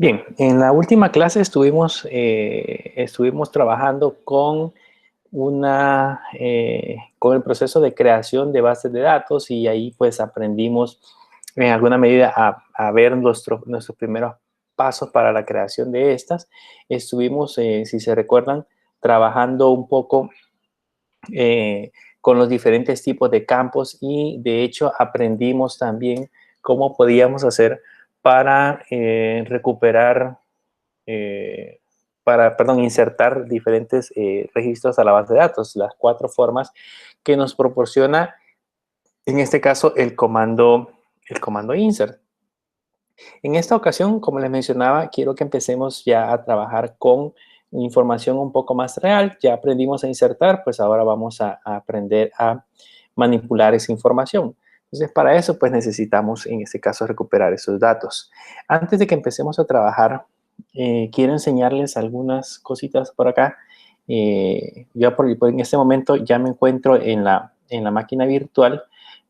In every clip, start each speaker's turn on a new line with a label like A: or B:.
A: Bien, en la última clase estuvimos trabajando con con el proceso de creación de bases de datos y ahí pues aprendimos en alguna medida a ver nuestros primeros pasos para la creación de estas. Estuvimos, si se recuerdan, trabajando un poco con los diferentes tipos de campos y de hecho aprendimos también cómo podíamos hacer para recuperar insertar diferentes registros a la base de datos, las 4 formas que nos proporciona, en este caso, el comando insert. En esta ocasión, como les mencionaba, quiero que empecemos ya a trabajar con información un poco más real. Ya aprendimos a insertar, pues ahora vamos a aprender a manipular esa información. Entonces, para eso, pues necesitamos, en este caso, recuperar esos datos. Antes de que empecemos a trabajar, quiero enseñarles algunas cositas por acá. Yo en este momento ya me encuentro en la máquina virtual,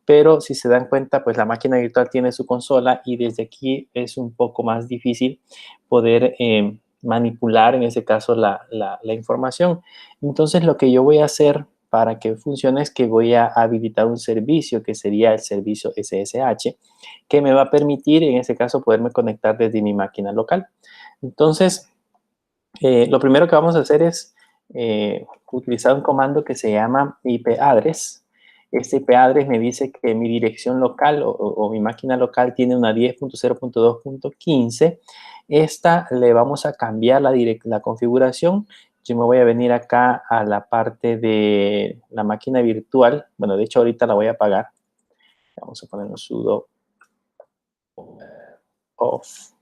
A: pero si se dan cuenta, pues la máquina virtual tiene su consola y desde aquí es un poco más difícil poder manipular, en ese caso, la información. Entonces, lo que yo voy a hacer para que funcione es que voy a habilitar un servicio que sería el servicio SSH, que me va a permitir, en este caso, poderme conectar desde mi máquina local. Entonces, lo primero que vamos a hacer es utilizar un comando que se llama IP address. Este IP address me dice que mi dirección local o mi máquina local tiene una 10.0.2.15. Esta le vamos a cambiar la configuración. Yo me voy a venir acá a la parte de la máquina virtual. Bueno, de hecho ahorita la voy a apagar. Vamos a poner un sudo off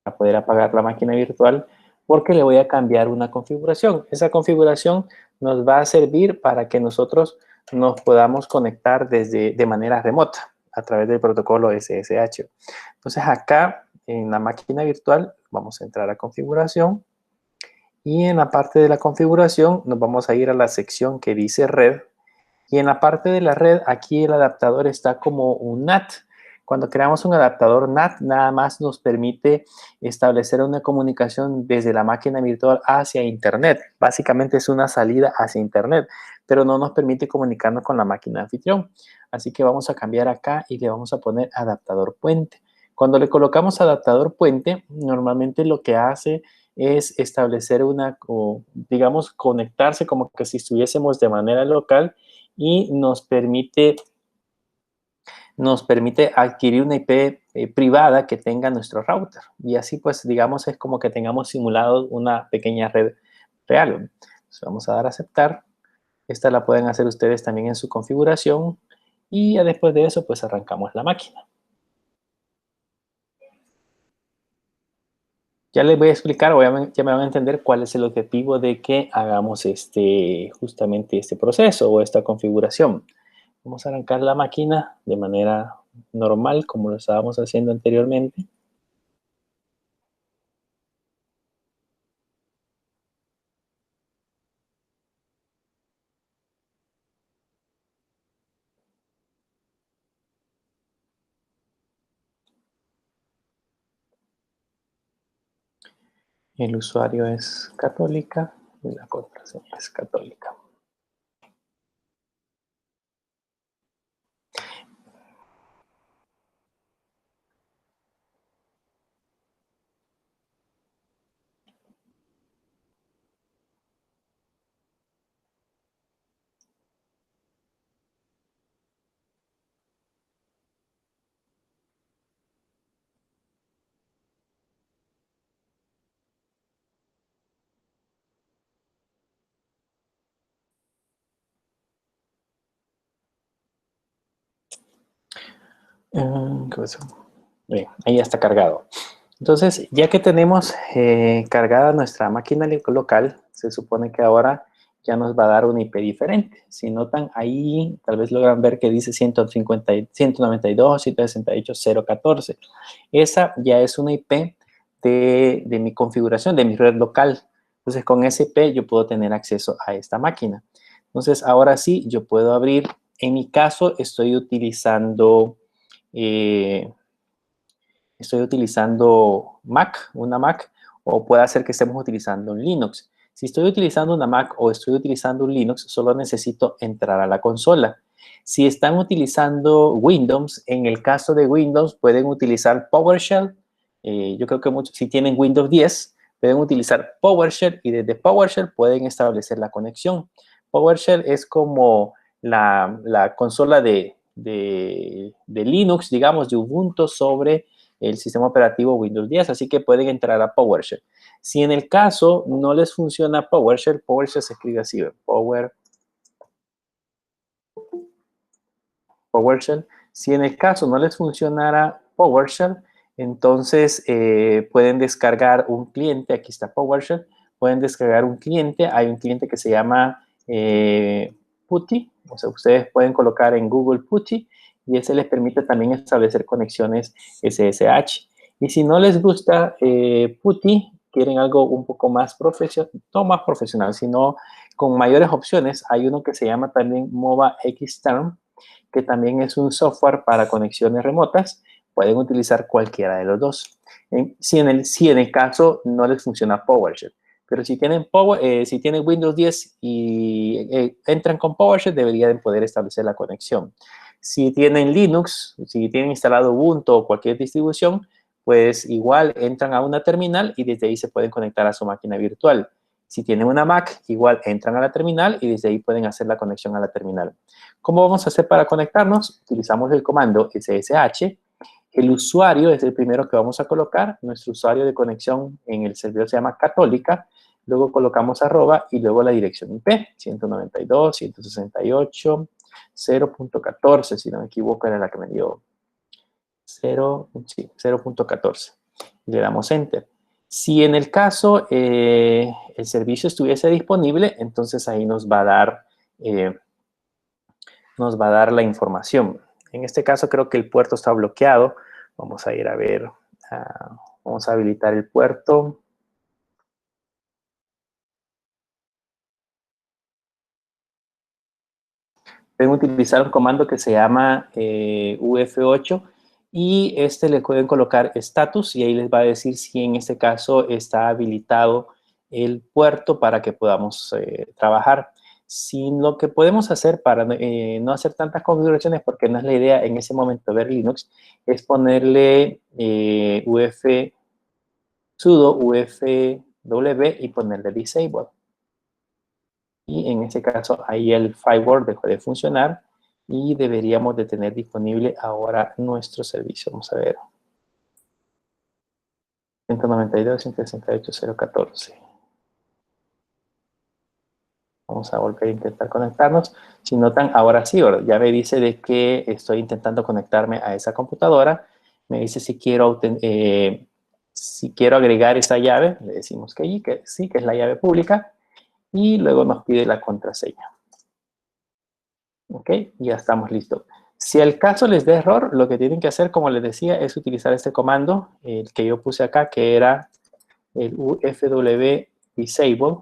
A: para poder apagar la máquina virtual, porque le voy a cambiar una configuración. Esa configuración nos va a servir para que nosotros nos podamos conectar de manera remota a través del protocolo SSH. Entonces acá en la máquina virtual vamos a entrar a configuración y en la parte de la configuración nos vamos a ir a la sección que dice red. Y en la parte de la red, aquí el adaptador está como un NAT. Cuando creamos un adaptador NAT, nada más nos permite establecer una comunicación desde la máquina virtual hacia Internet. Básicamente es una salida hacia Internet, pero no nos permite comunicarnos con la máquina anfitrión. Así que vamos a cambiar acá y le vamos a poner adaptador puente. Cuando le colocamos adaptador puente, normalmente lo que hace es establecer digamos, conectarse como que si estuviésemos de manera local y nos permite adquirir una IP privada que tenga nuestro router. Y así, pues, digamos, es como que tengamos simulado una pequeña red real. Entonces, vamos a dar a aceptar. Esta la pueden hacer ustedes también en su configuración. Y ya después de eso, pues, arrancamos la máquina. Ya les voy a explicar, obviamente ya me van a entender cuál es el objetivo de que hagamos justamente este proceso o esta configuración. Vamos a arrancar la máquina de manera normal, como lo estábamos haciendo anteriormente. El usuario es católica y la contraseña es católica. ¿Qué pasó? Bien, ahí ya está cargado. Entonces, ya que tenemos cargada nuestra máquina local, se supone que ahora ya nos va a dar una IP diferente. Si notan ahí, tal vez logran ver que dice 192.168.014. Esa ya es una IP de mi configuración, de mi red local. Entonces, con ese IP yo puedo tener acceso a esta máquina. Entonces, ahora sí, yo puedo abrir. En mi caso, estoy utilizando estoy utilizando una Mac, o puede ser que estemos utilizando un Linux. Si estoy utilizando una Mac o estoy utilizando un Linux, solo necesito entrar a la consola. Si están utilizando Windows, en el caso de Windows, pueden utilizar PowerShell. Yo creo que muchos, si tienen Windows 10, pueden utilizar PowerShell y desde PowerShell pueden establecer la conexión. PowerShell es como la consola de Linux, digamos, de Ubuntu sobre el sistema operativo Windows 10, así que pueden entrar a PowerShell. Si en el caso no les funciona PowerShell, PowerShell se escribe así, PowerShell. Si en el caso no les funcionara PowerShell, entonces pueden descargar un cliente, aquí está PowerShell, pueden descargar un cliente, hay un cliente que se llama PuTTY, o sea, ustedes pueden colocar en Google PuTTY y ese les permite también establecer conexiones SSH. Y si no les gusta PuTTY, quieren algo un poco más profesional, no más profesional, sino con mayores opciones, hay uno que se llama también MOBA Xterm, que también es un software para conexiones remotas. Pueden utilizar cualquiera de los dos. Si en el caso no les funciona PowerShell. Pero si tienen Windows 10 y entran con PowerShell, deberían poder establecer la conexión. Si tienen Linux, si tienen instalado Ubuntu o cualquier distribución, pues igual entran a una terminal y desde ahí se pueden conectar a su máquina virtual. Si tienen una Mac, igual entran a la terminal y desde ahí pueden hacer la conexión a la terminal. ¿Cómo vamos a hacer para conectarnos? Utilizamos el comando SSH. El usuario es el primero que vamos a colocar. Nuestro usuario de conexión en el servidor se llama Católica. Luego colocamos arroba y luego la dirección IP, 192.168.0.14, si no me equivoco, era la que me dio 0.14. Le damos Enter. Si en el caso el servicio estuviese disponible, entonces ahí nos va a dar la información. En este caso creo que el puerto está bloqueado. Vamos a ir a ver, vamos a habilitar el puerto. Pueden utilizar un comando que se llama UF8 y le pueden colocar status y ahí les va a decir si en este caso está habilitado el puerto para que podamos trabajar. Si lo que podemos hacer para no hacer tantas configuraciones, porque no es la idea en ese momento ver Linux, es ponerle sudo ufw y ponerle disable. Y en ese caso, ahí el firewall dejó de funcionar y deberíamos de tener disponible ahora nuestro servicio. Vamos a ver. 192.168.0.14. Vamos a volver a intentar conectarnos. Si notan, ahora sí, ya me dice de que estoy intentando conectarme a esa computadora. Me dice si quiero agregar esa llave. Le decimos que sí, que es la llave pública. Y luego nos pide la contraseña. Ok, ya estamos listos. Si al caso les da error, lo que tienen que hacer, como les decía, es utilizar este comando, el que yo puse acá, que era el ufw disable.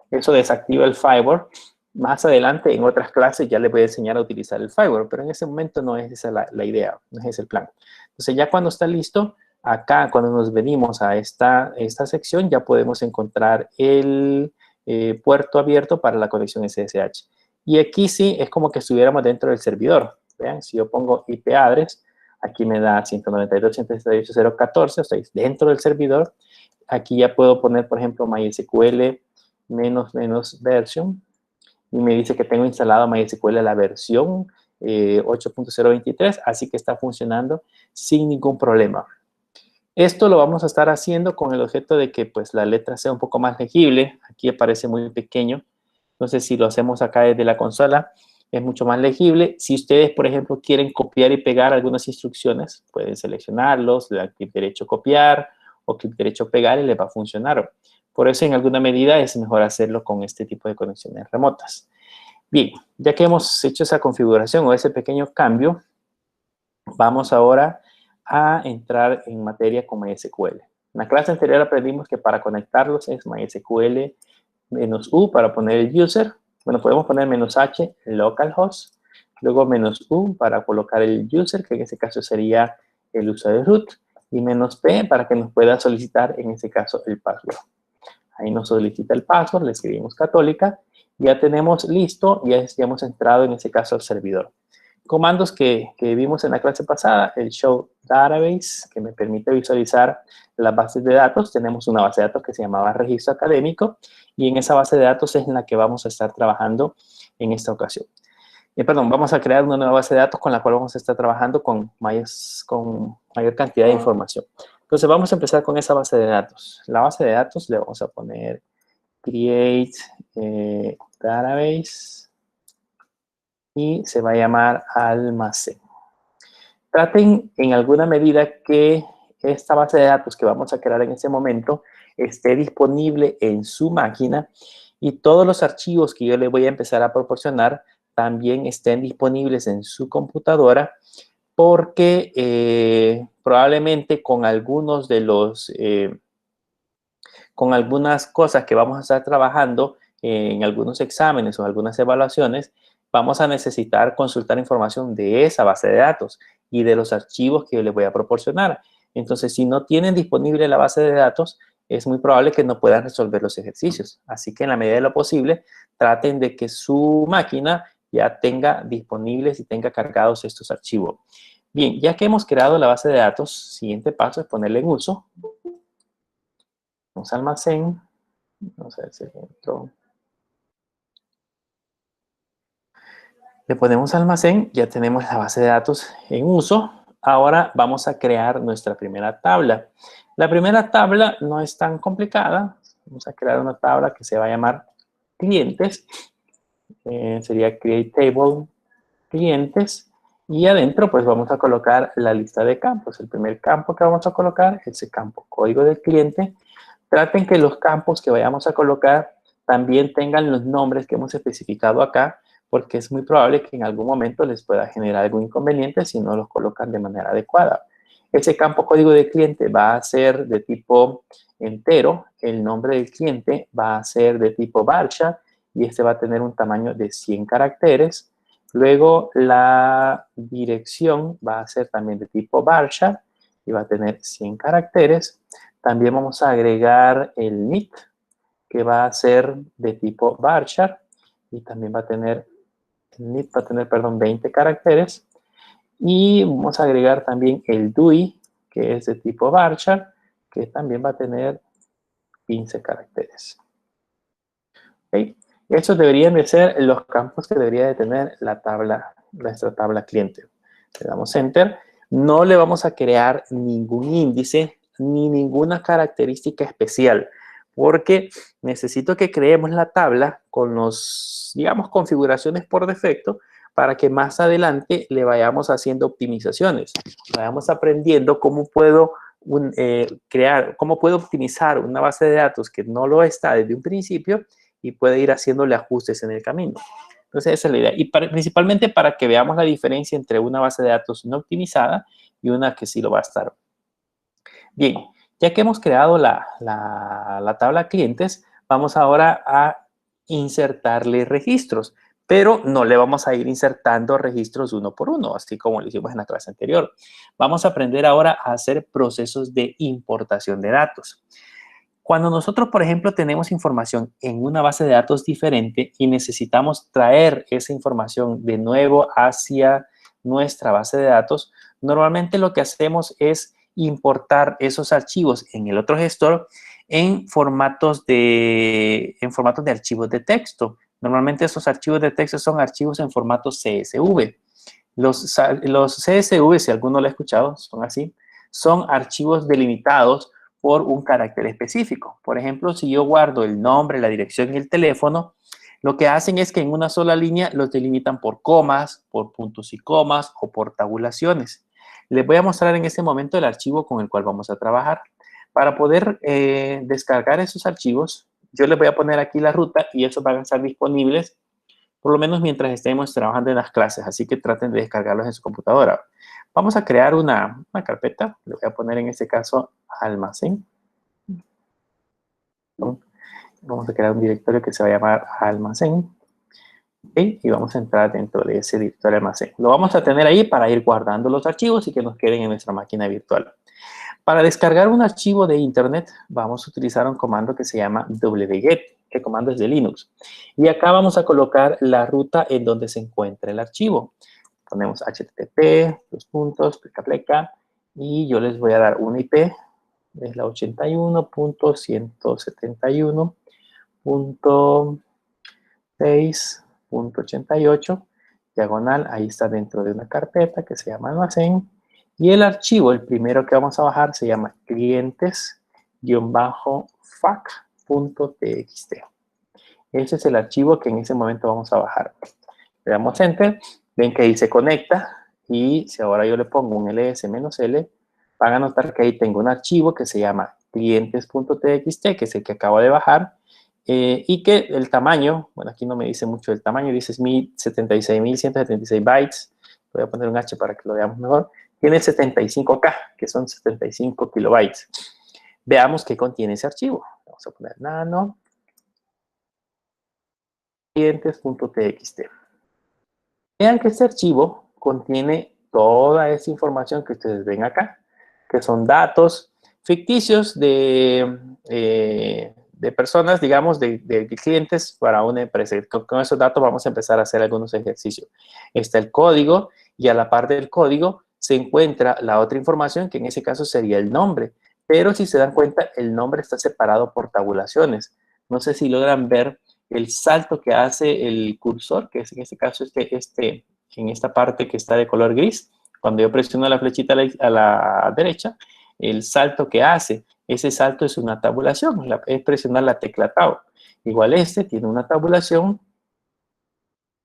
A: Eso desactiva el firewall. Más adelante, en otras clases, ya les voy a enseñar a utilizar el firewall, pero en ese momento no es esa la idea, no es ese el plan. Entonces, ya cuando está listo, acá, cuando nos venimos a esta sección, ya podemos encontrar el puerto abierto para la conexión SSH. Y aquí sí, es como que estuviéramos dentro del servidor. Vean, si yo pongo IP address, aquí me da 192.168.0.14, estoy dentro del servidor. Aquí ya puedo poner, por ejemplo, MySQL --version y me dice que tengo instalado MySQL la versión 8.023, así que está funcionando sin ningún problema. Esto lo vamos a estar haciendo con el objeto de que pues, la letra sea un poco más legible. Aquí aparece muy pequeño. Entonces, si lo hacemos acá desde la consola, es mucho más legible. Si ustedes, por ejemplo, quieren copiar y pegar algunas instrucciones, pueden seleccionarlos, le dan clic derecho copiar o clic derecho pegar y les va a funcionar. Por eso, en alguna medida, es mejor hacerlo con este tipo de conexiones remotas. Bien, ya que hemos hecho esa configuración o ese pequeño cambio, vamos ahora a entrar en materia con MySQL. En la clase anterior aprendimos que para conectarlos es MySQL -u para poner el user. Bueno, podemos poner -h localhost, luego -u para colocar el user, que en este caso sería el usuario root, y -p para que nos pueda solicitar, en este caso, el password. Ahí nos solicita el password, le escribimos católica, ya tenemos listo, ya hemos entrado en este caso al servidor. Comandos que vimos en la clase pasada, el show database, que me permite visualizar las bases de datos. Tenemos una base de datos que se llamaba registro académico y en esa base de datos es en la que vamos a estar trabajando en esta ocasión. Vamos a crear una nueva base de datos con la cual vamos a estar trabajando con mayor cantidad de información. Entonces, vamos a empezar con esa base de datos. La base de datos le vamos a poner create database y se va a llamar almacén. Traten en alguna medida que esta base de datos que vamos a crear en este momento esté disponible en su máquina y todos los archivos que yo le voy a empezar a proporcionar también estén disponibles en su computadora, porque probablemente con algunos de los con algunas cosas que vamos a estar trabajando en algunos exámenes o algunas evaluaciones, vamos a necesitar consultar información de esa base de datos y de los archivos que yo les voy a proporcionar. Entonces, si no tienen disponible la base de datos, es muy probable que no puedan resolver los ejercicios. Así que en la medida de lo posible, traten de que su máquina ya tenga disponibles y tenga cargados estos archivos. Bien, ya que hemos creado la base de datos, siguiente paso es ponerle en uso. Vamos a almacén. Vamos a ver si entro. Le ponemos almacén, ya tenemos la base de datos en uso. Ahora vamos a crear nuestra primera tabla. La primera tabla no es tan complicada. Vamos a crear una tabla que se va a llamar clientes. Sería create table clientes. Y adentro pues vamos a colocar la lista de campos. El primer campo que vamos a colocar es el campo código del cliente. Traten que los campos que vayamos a colocar también tengan los nombres que hemos especificado acá, porque es muy probable que en algún momento les pueda generar algún inconveniente si no los colocan de manera adecuada. Ese campo código de cliente va a ser de tipo entero, el nombre del cliente va a ser de tipo varchar y este va a tener un tamaño de 100 caracteres. Luego la dirección va a ser también de tipo varchar y va a tener 100 caracteres. También vamos a agregar el NIT, que va a ser de tipo varchar y también va a tener, el NIT va a tener, 20 caracteres. Y vamos a agregar también el DUI, que es de tipo varchar, que también va a tener 15 caracteres. ¿Okay? Estos deberían de ser los campos que debería de tener la tabla, nuestra tabla cliente. Le damos Enter. No le vamos a crear ningún índice ni ninguna característica especial, porque necesito que creemos la tabla con los, digamos, configuraciones por defecto para que más adelante le vayamos haciendo optimizaciones. Vayamos aprendiendo cómo puedo cómo puedo optimizar una base de datos que no lo está desde un principio y puede ir haciéndole ajustes en el camino. Entonces, esa es la idea. Y principalmente para que veamos la diferencia entre una base de datos no optimizada y una que sí lo va a estar. Bien, ya que hemos creado la tabla clientes, vamos ahora a insertarle registros, pero no le vamos a ir insertando registros uno por uno, así como lo hicimos en la clase anterior. Vamos a aprender ahora a hacer procesos de importación de datos. Cuando nosotros, por ejemplo, tenemos información en una base de datos diferente y necesitamos traer esa información de nuevo hacia nuestra base de datos, normalmente lo que hacemos es importar esos archivos en el otro gestor en formatos de archivos de texto. Normalmente esos archivos de texto son archivos en formato CSV. Los CSV, si alguno lo ha escuchado, son así, son archivos delimitados por un carácter específico. Por ejemplo, si yo guardo el nombre, la dirección y el teléfono, lo que hacen es que en una sola línea los delimitan por comas, por puntos y comas o por tabulaciones. Les voy a mostrar en este momento el archivo con el cual vamos a trabajar. Para poder descargar esos archivos, yo les voy a poner aquí la ruta y esos van a estar disponibles por lo menos mientras estemos trabajando en las clases, así que traten de descargarlos en su computadora. Vamos a crear una carpeta, le voy a poner en este caso almacén. Vamos a crear un directorio que se va a llamar almacén. ¿Okay? Y vamos a entrar dentro de ese directorio almacén. Lo vamos a tener ahí para ir guardando los archivos y que nos queden en nuestra máquina virtual. Para descargar un archivo de internet, vamos a utilizar un comando que se llama wget. El comando es de Linux. Y acá vamos a colocar la ruta en donde se encuentra el archivo. Ponemos http, dos puntos, pleca, pleca, y yo les voy a dar una IP, es la 81.171.6.88, diagonal, ahí está dentro de una carpeta que se llama almacén, y el archivo, el primero que vamos a bajar, se llama clientes-fac.txt. Ese es el archivo que en ese momento vamos a bajar. Le damos Enter, ven que ahí se conecta, y si ahora yo le pongo un ls-l, van a notar que ahí tengo un archivo que se llama clientes.txt, que es el que acabo de bajar, y que el tamaño, bueno, aquí no me dice mucho el tamaño, dice 76.176 bytes, voy a poner un H para que lo veamos mejor, tiene 75K, que son 75 kilobytes. Veamos qué contiene ese archivo. Vamos a poner nano clientes.txt. Vean que este archivo contiene toda esa información que ustedes ven acá, que son datos ficticios de personas, digamos, de clientes para una empresa. Con esos datos vamos a empezar a hacer algunos ejercicios. Está el código y a la par del código se encuentra la otra información, que en ese caso sería el nombre. Pero si se dan cuenta, el nombre está separado por tabulaciones. No sé si logran ver el salto que hace el cursor, que es en este caso en esta parte que está de color gris. Cuando yo presiono la flechita a la derecha, el salto que hace, ese salto es una tabulación, es presionar la tecla Tab. Igual este tiene una tabulación,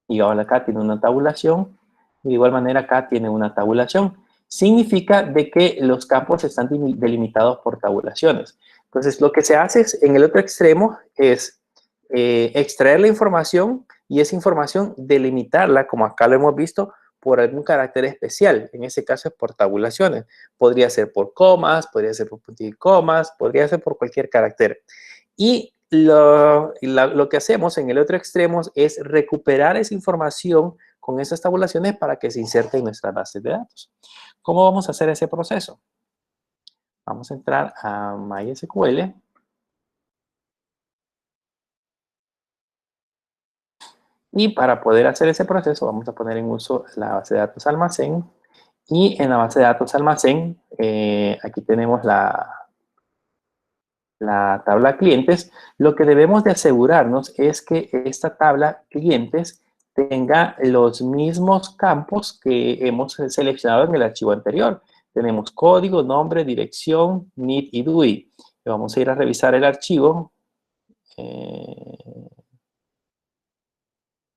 A: igual acá tiene una tabulación, y de igual manera acá tiene una tabulación. Significa de que los campos están delimitados por tabulaciones. Entonces, lo que se hace en el otro extremo es extraer la información y esa información delimitarla, como acá lo hemos visto, por algún carácter especial. En ese caso es por tabulaciones. Podría ser por comas, podría ser por puntillas y comas, podría ser por cualquier carácter. Y lo que hacemos en el otro extremo es recuperar esa información con esas tabulaciones para que se inserte en nuestras bases de datos. ¿Cómo vamos a hacer ese proceso? Vamos a entrar a MySQL. Y para poder hacer ese proceso vamos a poner en uso la base de datos almacén. Y en la base de datos almacén, aquí tenemos la tabla clientes. Lo que debemos de asegurarnos es que esta tabla clientes tenga los mismos campos que hemos seleccionado en el archivo anterior. Tenemos código, nombre, dirección, NID y DUI. Vamos a ir a revisar el archivo.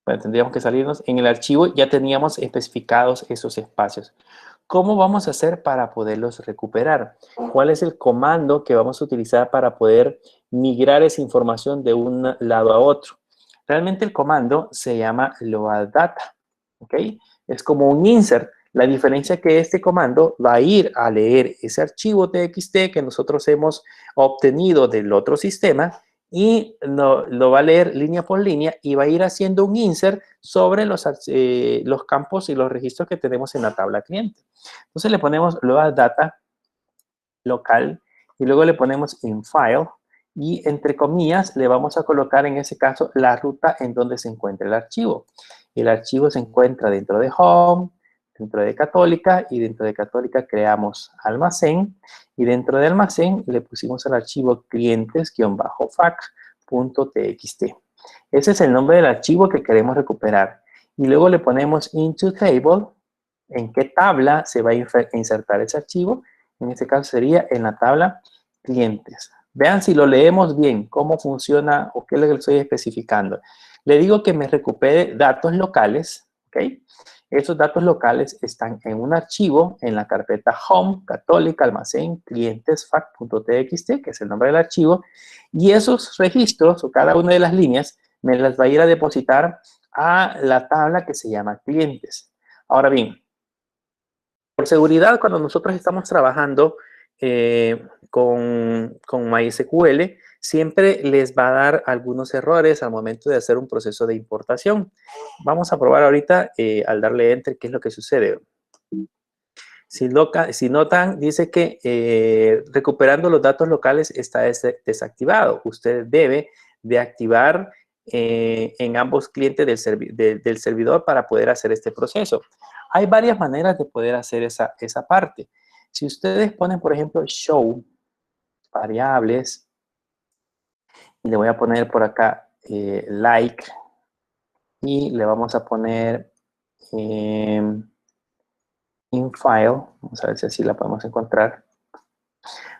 A: Bueno, tendríamos que salirnos. En el archivo ya teníamos especificados esos espacios. ¿Cómo vamos a hacer para poderlos recuperar? ¿Cuál es el comando que vamos a utilizar para poder migrar esa información de un lado a otro? Realmente el comando se llama loaddata, ¿ok? Es como un insert. La diferencia es que este comando va a ir a leer ese archivo TXT que nosotros hemos obtenido del otro sistema y lo va a leer línea por línea y va a ir haciendo un insert sobre los campos y los registros que tenemos en la tabla cliente. Entonces le ponemos load data local y luego le ponemos in file y entre comillas le vamos a colocar en ese caso la ruta en donde se encuentra el archivo. El archivo se encuentra dentro de home, dentro de Católica y dentro de Católica creamos almacén y dentro de almacén le pusimos al archivo clientes-fac.txt. Ese es el nombre del archivo que queremos recuperar. Y luego le ponemos into table, en qué tabla se va a insertar ese archivo. En este caso sería en la tabla clientes. Vean si lo leemos bien, cómo funciona o qué es lo que le estoy especificando. Le digo que me recupere datos locales, ¿ok? Esos datos locales están en un archivo en la carpeta home, católica, almacén, clientes-fac.txt, que es el nombre del archivo, y esos registros o cada una de las líneas me las va a ir a depositar a la tabla que se llama clientes. Ahora bien, por seguridad, cuando nosotros estamos trabajando con MySQL, siempre les va a dar algunos errores al momento de hacer un proceso de importación. Vamos a probar ahorita al darle Enter qué es lo que sucede. Si notan, dice que recuperando los datos locales está desactivado. Usted debe de activar en ambos clientes del servidor para poder hacer este proceso. Hay varias maneras de poder hacer esa parte. Si ustedes ponen, por ejemplo, show variables, y le voy a poner por acá like, y le vamos a poner infile, vamos a ver si así la podemos encontrar.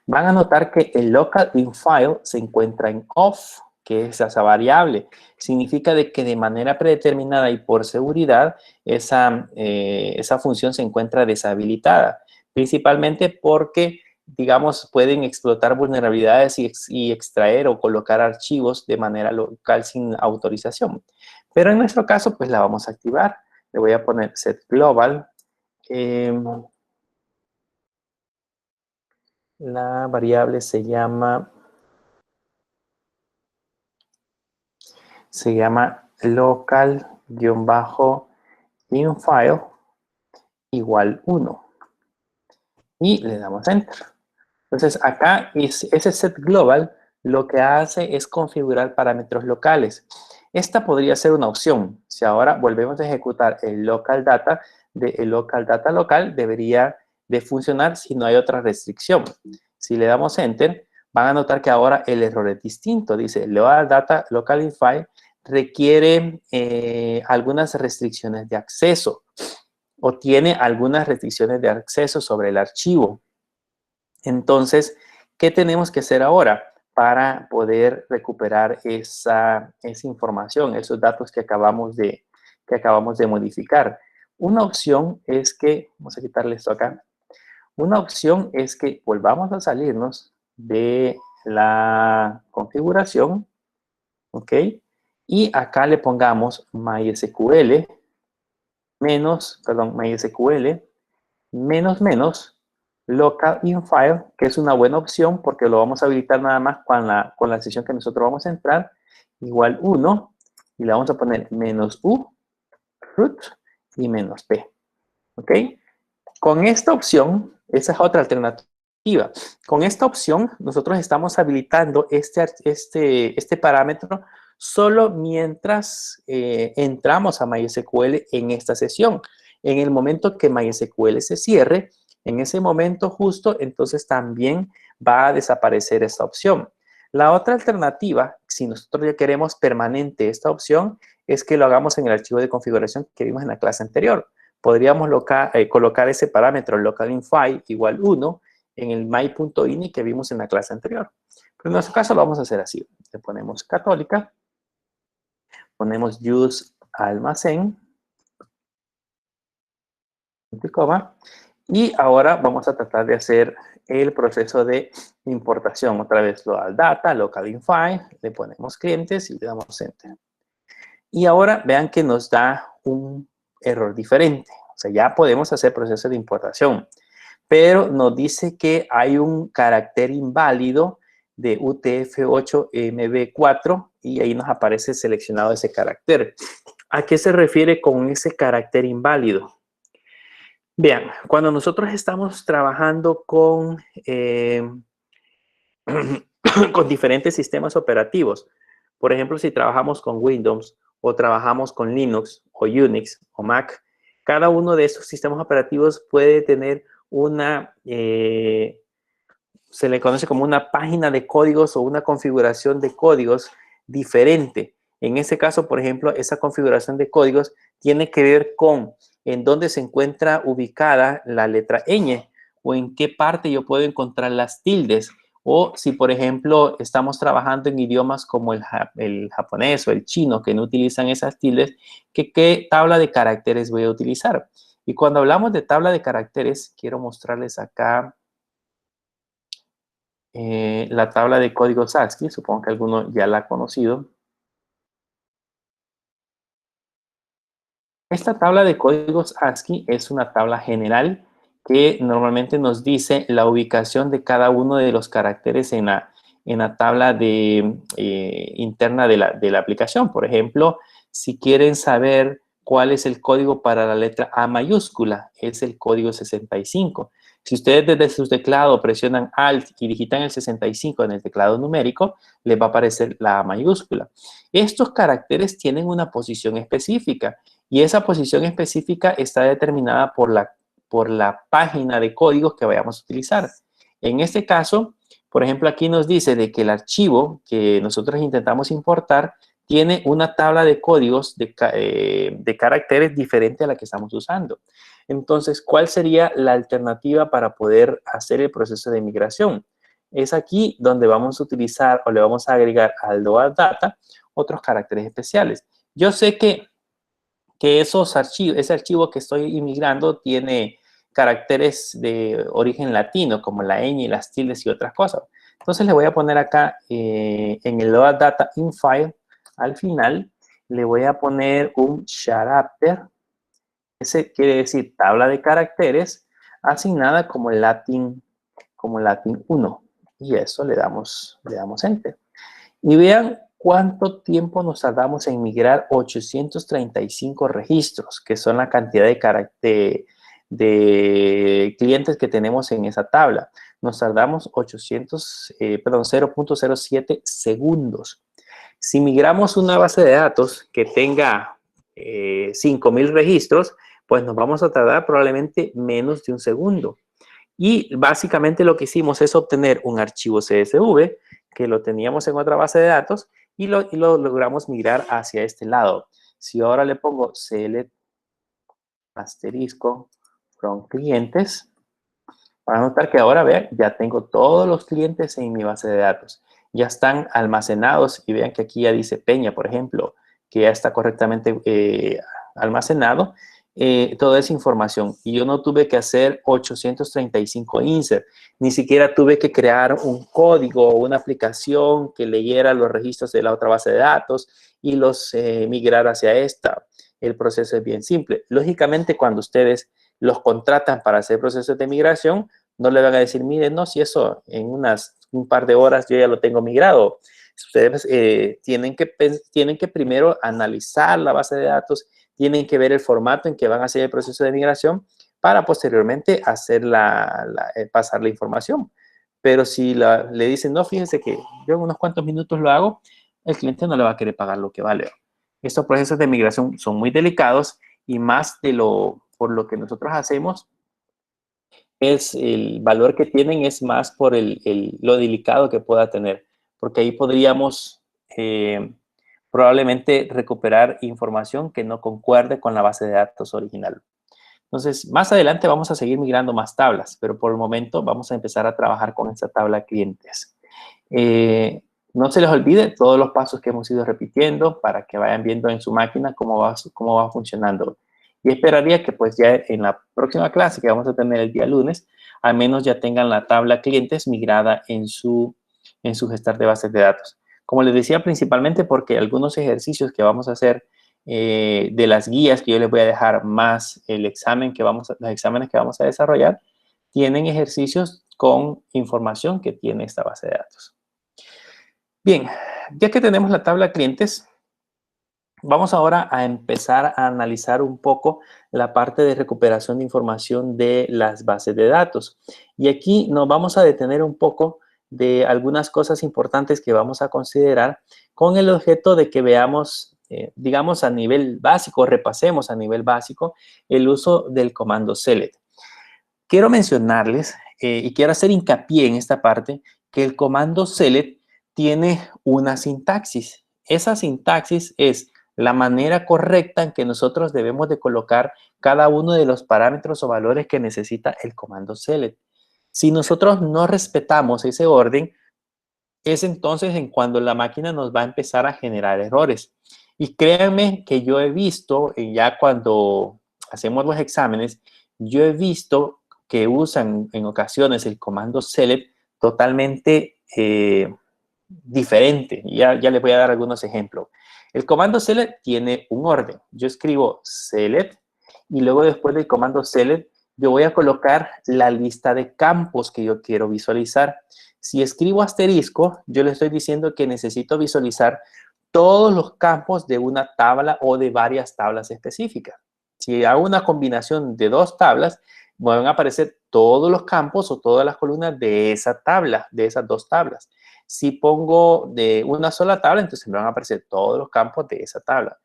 A: Van a notar que el local infile se encuentra en off, que es esa variable. Significa de que de manera predeterminada y por seguridad esa función se encuentra deshabilitada, principalmente porque, digamos, pueden explotar vulnerabilidades y extraer o colocar archivos de manera local sin autorización. Pero en nuestro caso, pues la vamos a activar. Le voy a poner set global. La variable se llama local-infile igual 1. Y le damos enter. Entonces acá ese set global lo que hace es configurar parámetros locales. Esta podría ser una opción. Si ahora volvemos a ejecutar el local data, el local data local debería de funcionar si no hay otra restricción. Si le damos enter, van a notar que ahora el error es distinto. Dice local data local infile requiere algunas restricciones de acceso o tiene algunas restricciones de acceso sobre el archivo. Entonces, ¿qué tenemos que hacer ahora para poder recuperar esa información, esos datos que acabamos de modificar? Una opción es que, vamos a quitarle esto acá, una opción es que volvamos a salirnos de la configuración, ¿ok? Y acá le pongamos MySQL menos local infile, que es una buena opción porque lo vamos a habilitar nada más con la sesión que nosotros vamos a entrar, igual 1, y le vamos a poner -u, root y -p, ¿ok? Con esta opción, esa es otra alternativa. Con esta opción, nosotros estamos habilitando este parámetro solo mientras entramos a MySQL en esta sesión. En el momento que MySQL se cierre, en ese momento justo, entonces también va a desaparecer esta opción. La otra alternativa, si nosotros ya queremos permanente esta opción, es que lo hagamos en el archivo de configuración que vimos en la clase anterior. Podríamos colocar ese parámetro local-infile igual 1 en el my.ini que vimos en la clase anterior. Pero en nuestro caso lo vamos a hacer así. Le ponemos católica, ponemos use almacén, y ahora vamos a tratar de hacer el proceso de importación. Otra vez local data, local infile, le ponemos clientes y le damos enter. Y ahora vean que nos da un error diferente. O sea, ya podemos hacer proceso de importación, pero nos dice que hay un carácter inválido de UTF-8MB4 y ahí nos aparece seleccionado ese carácter. ¿A qué se refiere con ese carácter inválido? Vean, cuando nosotros estamos trabajando con diferentes sistemas operativos, por ejemplo, si trabajamos con Windows o trabajamos con Linux o Unix o Mac, cada uno de esos sistemas operativos puede tener se le conoce como una página de códigos o una configuración de códigos diferente. En ese caso, por ejemplo, esa configuración de códigos tiene que ver con en dónde se encuentra ubicada la letra ñ o en qué parte yo puedo encontrar las tildes. O si, por ejemplo, estamos trabajando en idiomas como el japonés o el chino que no utilizan esas tildes, ¿qué tabla de caracteres voy a utilizar? Y cuando hablamos de tabla de caracteres, quiero mostrarles acá la tabla de códigos ASCII. Supongo que alguno ya la ha conocido. Esta tabla de códigos ASCII es una tabla general que normalmente nos dice la ubicación de cada uno de los caracteres en la tabla interna de la aplicación. Por ejemplo, si quieren saber ¿cuál es el código para la letra A mayúscula? Es el código 65. Si ustedes desde su teclado presionan Alt y digitan el 65 en el teclado numérico, les va a aparecer la A mayúscula. Estos caracteres tienen una posición específica y esa posición específica está determinada por la página de códigos que vayamos a utilizar. En este caso, por ejemplo, aquí nos dice de que el archivo que nosotros intentamos importar tiene una tabla de códigos de caracteres diferente a la que estamos usando. Entonces, ¿cuál sería la alternativa para poder hacer el proceso de migración? Es aquí donde vamos a utilizar o le vamos a agregar al load data otros caracteres especiales. Yo sé que ese archivo que estoy migrando tiene caracteres de origen latino, como la ñ, las tildes y otras cosas. Entonces le voy a poner acá en el load data in file, al final, le voy a poner un character. Ese quiere decir tabla de caracteres asignada como Latin 1. Y eso le damos Enter. Y vean cuánto tiempo nos tardamos en migrar 835 registros, que son la cantidad de clientes que tenemos en esa tabla. Nos tardamos 0.07 segundos. Si migramos una base de datos que tenga 5,000 registros, pues nos vamos a tardar probablemente menos de un segundo. Y básicamente lo que hicimos es obtener un archivo CSV que lo teníamos en otra base de datos y lo logramos migrar hacia este lado. Si ahora le pongo select asterisco from clientes, van a notar que ahora, vean, ya tengo todos los clientes en mi base de datos. Ya están almacenados y vean que aquí ya dice Peña, por ejemplo, que ya está correctamente almacenado. Toda esa información. Y yo no tuve que hacer 835 insert, ni siquiera tuve que crear un código o una aplicación que leyera los registros de la otra base de datos y los migrar hacia esta. El proceso es bien simple. Lógicamente, cuando ustedes los contratan para hacer procesos de migración, no le van a decir, miren, no, si eso en un par de horas yo ya lo tengo migrado. Ustedes tienen que primero analizar la base de datos, tienen que ver el formato en que van a hacer el proceso de migración para posteriormente hacer pasar la información. Pero si le dicen, no, fíjense que yo en unos cuantos minutos lo hago, el cliente no le va a querer pagar lo que vale. Estos procesos de migración son muy delicados y más por lo que nosotros hacemos, es el valor que tienen es más por lo delicado que pueda tener, porque ahí podríamos probablemente recuperar información que no concuerde con la base de datos original. Entonces, más adelante vamos a seguir migrando más tablas, pero por el momento vamos a empezar a trabajar con esta tabla clientes. No se les olvide todos los pasos que hemos ido repitiendo para que vayan viendo en su máquina cómo va funcionando. Y esperaría que pues ya en la próxima clase que vamos a tener el día lunes, al menos ya tengan la tabla clientes migrada en su gestor de bases de datos. Como les decía, principalmente porque algunos ejercicios que vamos a hacer de las guías que yo les voy a dejar más los exámenes que vamos a desarrollar, tienen ejercicios con información que tiene esta base de datos. Bien, ya que tenemos la tabla clientes, vamos ahora a empezar a analizar un poco la parte de recuperación de información de las bases de datos. Y aquí nos vamos a detener un poco de algunas cosas importantes que vamos a considerar con el objeto de que veamos, digamos, a nivel básico, repasemos a nivel básico el uso del comando select. Quiero mencionarles y quiero hacer hincapié en esta parte que el comando select tiene una sintaxis. Esa sintaxis es la manera correcta en que nosotros debemos de colocar cada uno de los parámetros o valores que necesita el comando select. Si nosotros no respetamos ese orden, es entonces en cuando la máquina nos va a empezar a generar errores. Y créanme que yo he visto, ya cuando hacemos los exámenes, yo he visto que usan en ocasiones el comando select totalmente diferente. Ya les voy a dar algunos ejemplos. El comando select tiene un orden. Yo escribo select y luego después del comando select yo voy a colocar la lista de campos que yo quiero visualizar. Si escribo asterisco, yo le estoy diciendo que necesito visualizar todos los campos de una tabla o de varias tablas específicas. Si hago una combinación de dos tablas, me van a aparecer todos los campos o todas las columnas de esa tabla, de esas dos tablas. Si pongo de una sola tabla, entonces me van a aparecer todos los campos de esa tabla.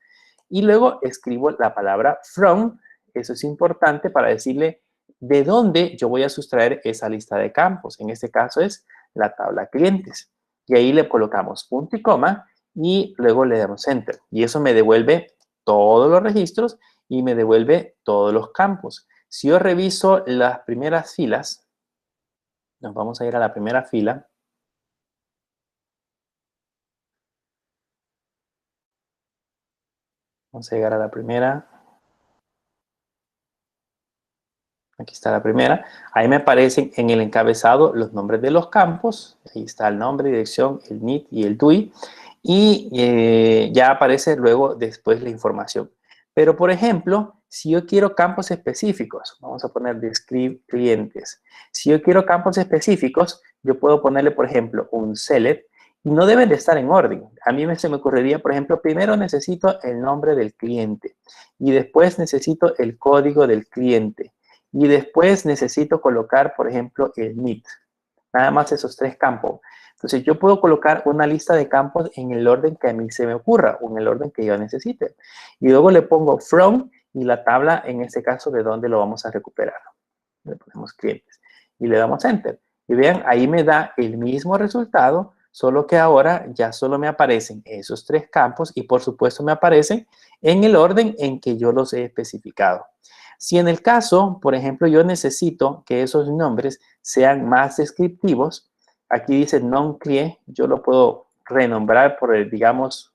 A: Y luego escribo la palabra from. Eso es importante para decirle de dónde yo voy a sustraer esa lista de campos. En este caso es la tabla clientes. Y ahí le colocamos punto y coma y luego le damos enter. Y eso me devuelve todos los registros y me devuelve todos los campos. Si yo reviso las primeras filas, nos vamos a ir a la primera fila. Vamos a llegar a la primera. Aquí está la primera. Ahí me aparecen en el encabezado los nombres de los campos. Ahí está el nombre, dirección, el NID y el DUI. Y ya aparece luego después la información. Pero, por ejemplo, si yo quiero campos específicos, vamos a poner describe clientes. Si yo quiero campos específicos, yo puedo ponerle, por ejemplo, un select y no deben de estar en orden. A mí se me ocurriría, por ejemplo, primero necesito el nombre del cliente y después necesito el código del cliente. Y después necesito colocar, por ejemplo, el NID. Nada más esos tres campos. Entonces, yo puedo colocar una lista de campos en el orden que a mí se me ocurra o en el orden que yo necesite. Y luego le pongo from y la tabla, en este caso, de dónde lo vamos a recuperar. Le ponemos clientes y le damos enter. Y vean, ahí me da el mismo resultado, solo que ahora ya solo me aparecen esos tres campos y, por supuesto, me aparecen en el orden en que yo los he especificado. Si en el caso, por ejemplo, yo necesito que esos nombres sean más descriptivos, aquí dice non-clie, yo lo puedo renombrar por el, digamos,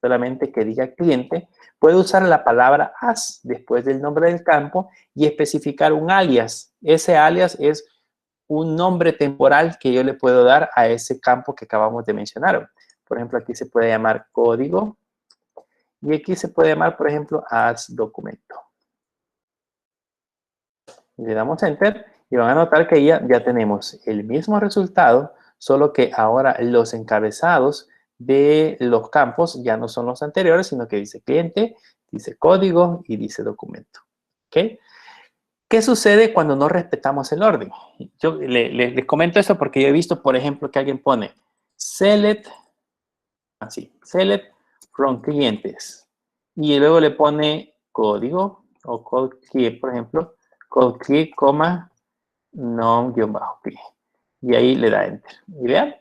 A: solamente que diga cliente, puedo usar la palabra as después del nombre del campo y especificar un alias. Ese alias es un nombre temporal que yo le puedo dar a ese campo que acabamos de mencionar. Por ejemplo, aquí se puede llamar código y aquí se puede llamar, por ejemplo, as documento. Le damos enter y van a notar que ya tenemos el mismo resultado, solo que ahora los encabezados de los campos ya no son los anteriores, sino que dice cliente, dice código y dice documento. ¿Ok? ¿Qué sucede cuando no respetamos el orden? Yo les comento esto porque yo he visto, por ejemplo, que alguien pone select, así, select from clientes y luego le pone código o code key, por ejemplo, code key, coma, non-key. Y ahí le da enter. Y vean,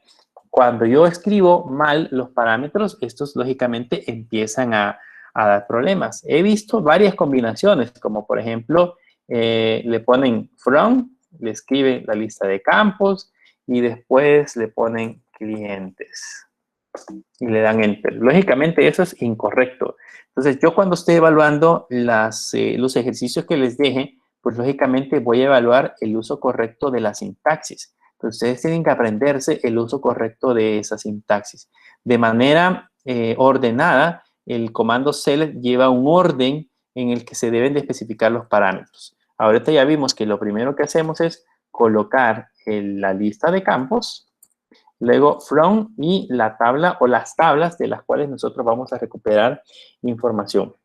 A: cuando yo escribo mal los parámetros, estos lógicamente empiezan a dar problemas. He visto varias combinaciones, como por ejemplo, le ponen from, le escriben la lista de campos y después le ponen clientes y le dan enter. Lógicamente eso es incorrecto. Entonces yo cuando estoy evaluando los ejercicios que les deje, pues lógicamente voy a evaluar el uso correcto de la sintaxis. Entonces ustedes tienen que aprenderse el uso correcto de esa sintaxis. De manera ordenada, el comando select lleva un orden en el que se deben de especificar los parámetros. Ahorita ya vimos que lo primero que hacemos es colocar la lista de campos, luego from y la tabla o las tablas de las cuales nosotros vamos a recuperar información.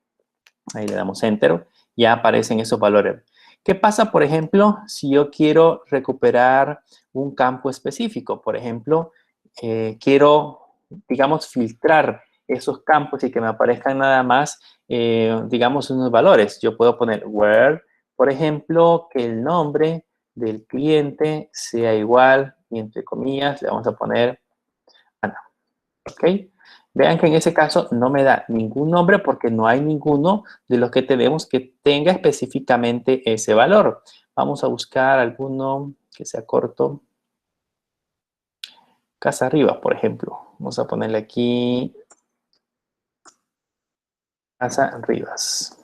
A: Ahí le damos enter, ya aparecen esos valores. ¿Qué pasa, por ejemplo, si yo quiero recuperar un campo específico? Por ejemplo, quiero, digamos, filtrar esos campos y que me aparezcan nada más, digamos, unos valores. Yo puedo poner where, por ejemplo, que el nombre del cliente sea igual, y entre comillas, le vamos a poner Ana. ¿Ok? Vean que en ese caso no me da ningún nombre porque no hay ninguno de los que tenemos que tenga específicamente ese valor. Vamos a buscar alguno que sea corto. Casa Rivas, por ejemplo. Vamos a ponerle aquí Casa Rivas.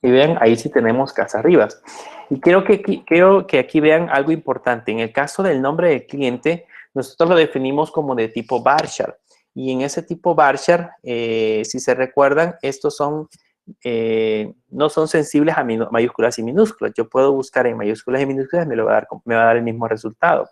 A: Y vean, ahí sí tenemos Casa Rivas. Y quiero que aquí vean algo importante. En el caso del nombre del cliente, nosotros lo definimos como de tipo varchar. Y en ese tipo varchar, si se recuerdan, estos son, no son sensibles a mayúsculas y minúsculas. Yo puedo buscar en mayúsculas y minúsculas y me va a dar el mismo resultado.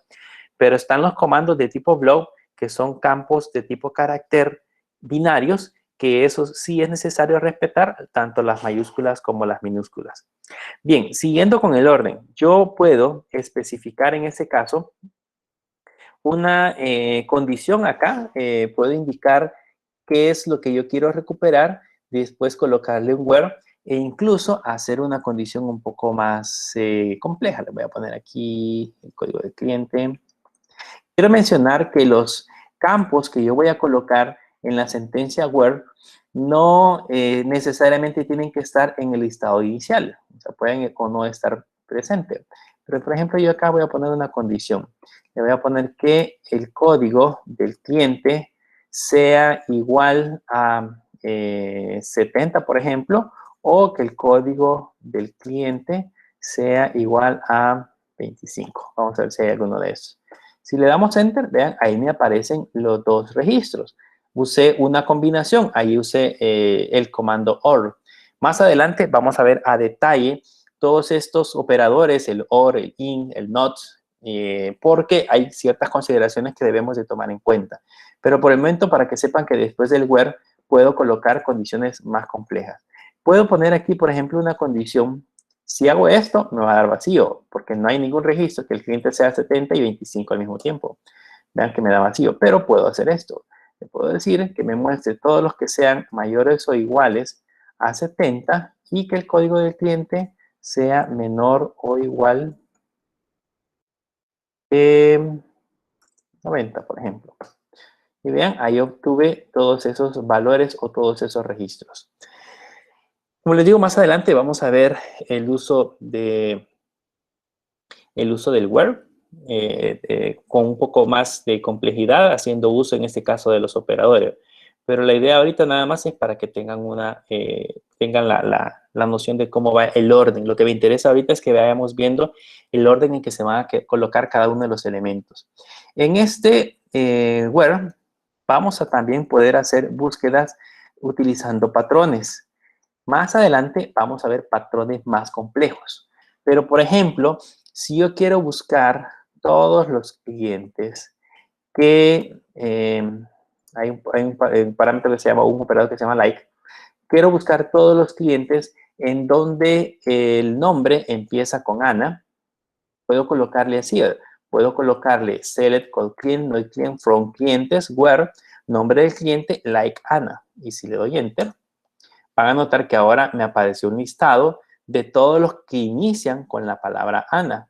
A: Pero están los comandos de tipo block, que son campos de tipo carácter, binarios, que eso sí es necesario respetar, tanto las mayúsculas como las minúsculas. Bien, siguiendo con el orden, yo puedo especificar en este caso una condición acá, puedo indicar qué es lo que yo quiero recuperar, después colocarle un where e incluso hacer una condición un poco más compleja. Le voy a poner aquí el código del cliente. Quiero mencionar que los campos que yo voy a colocar en la sentencia where no necesariamente tienen que estar en el listado inicial. O sea, pueden o no estar presentes. Pero, por ejemplo, yo acá voy a poner una condición. Le voy a poner que el código del cliente sea igual a 70, por ejemplo, o que el código del cliente sea igual a 25. Vamos a ver si hay alguno de esos. Si le damos Enter, vean, ahí me aparecen los dos registros. Usé una combinación, ahí usé el comando OR. Más adelante vamos a ver a detalle todos estos operadores, el OR, el IN, el NOT, porque hay ciertas consideraciones que debemos de tomar en cuenta. Pero por el momento, para que sepan que después del where puedo colocar condiciones más complejas. Puedo poner aquí, por ejemplo, una condición. Si hago esto, me va a dar vacío, porque no hay ningún registro que el cliente sea 70 y 25 al mismo tiempo. Vean que me da vacío, pero puedo hacer esto. Le puedo decir que me muestre todos los que sean mayores o iguales a 70 y que el código del cliente sea menor o igual a 90, por ejemplo. Y vean, ahí obtuve todos esos valores o todos esos registros. Como les digo, más adelante vamos a ver el uso del where con un poco más de complejidad, haciendo uso en este caso de los operadores. Pero la idea ahorita nada más es para que tengan la noción de cómo va el orden. Lo que me interesa ahorita es que vayamos viendo el orden en que se van a colocar cada uno de los elementos. En este where vamos a también poder hacer búsquedas utilizando patrones. Más adelante vamos a ver patrones más complejos. Pero, por ejemplo, si yo quiero buscar todos los clientes que hay un parámetro que se llama, un operador que se llama like, quiero buscar todos los clientes en donde el nombre empieza con Ana, puedo colocarle así, puedo colocarle select call client, no client, from clientes, where, nombre del cliente, like Ana. Y si le doy enter, van a notar que ahora me apareció un listado de todos los que inician con la palabra Ana.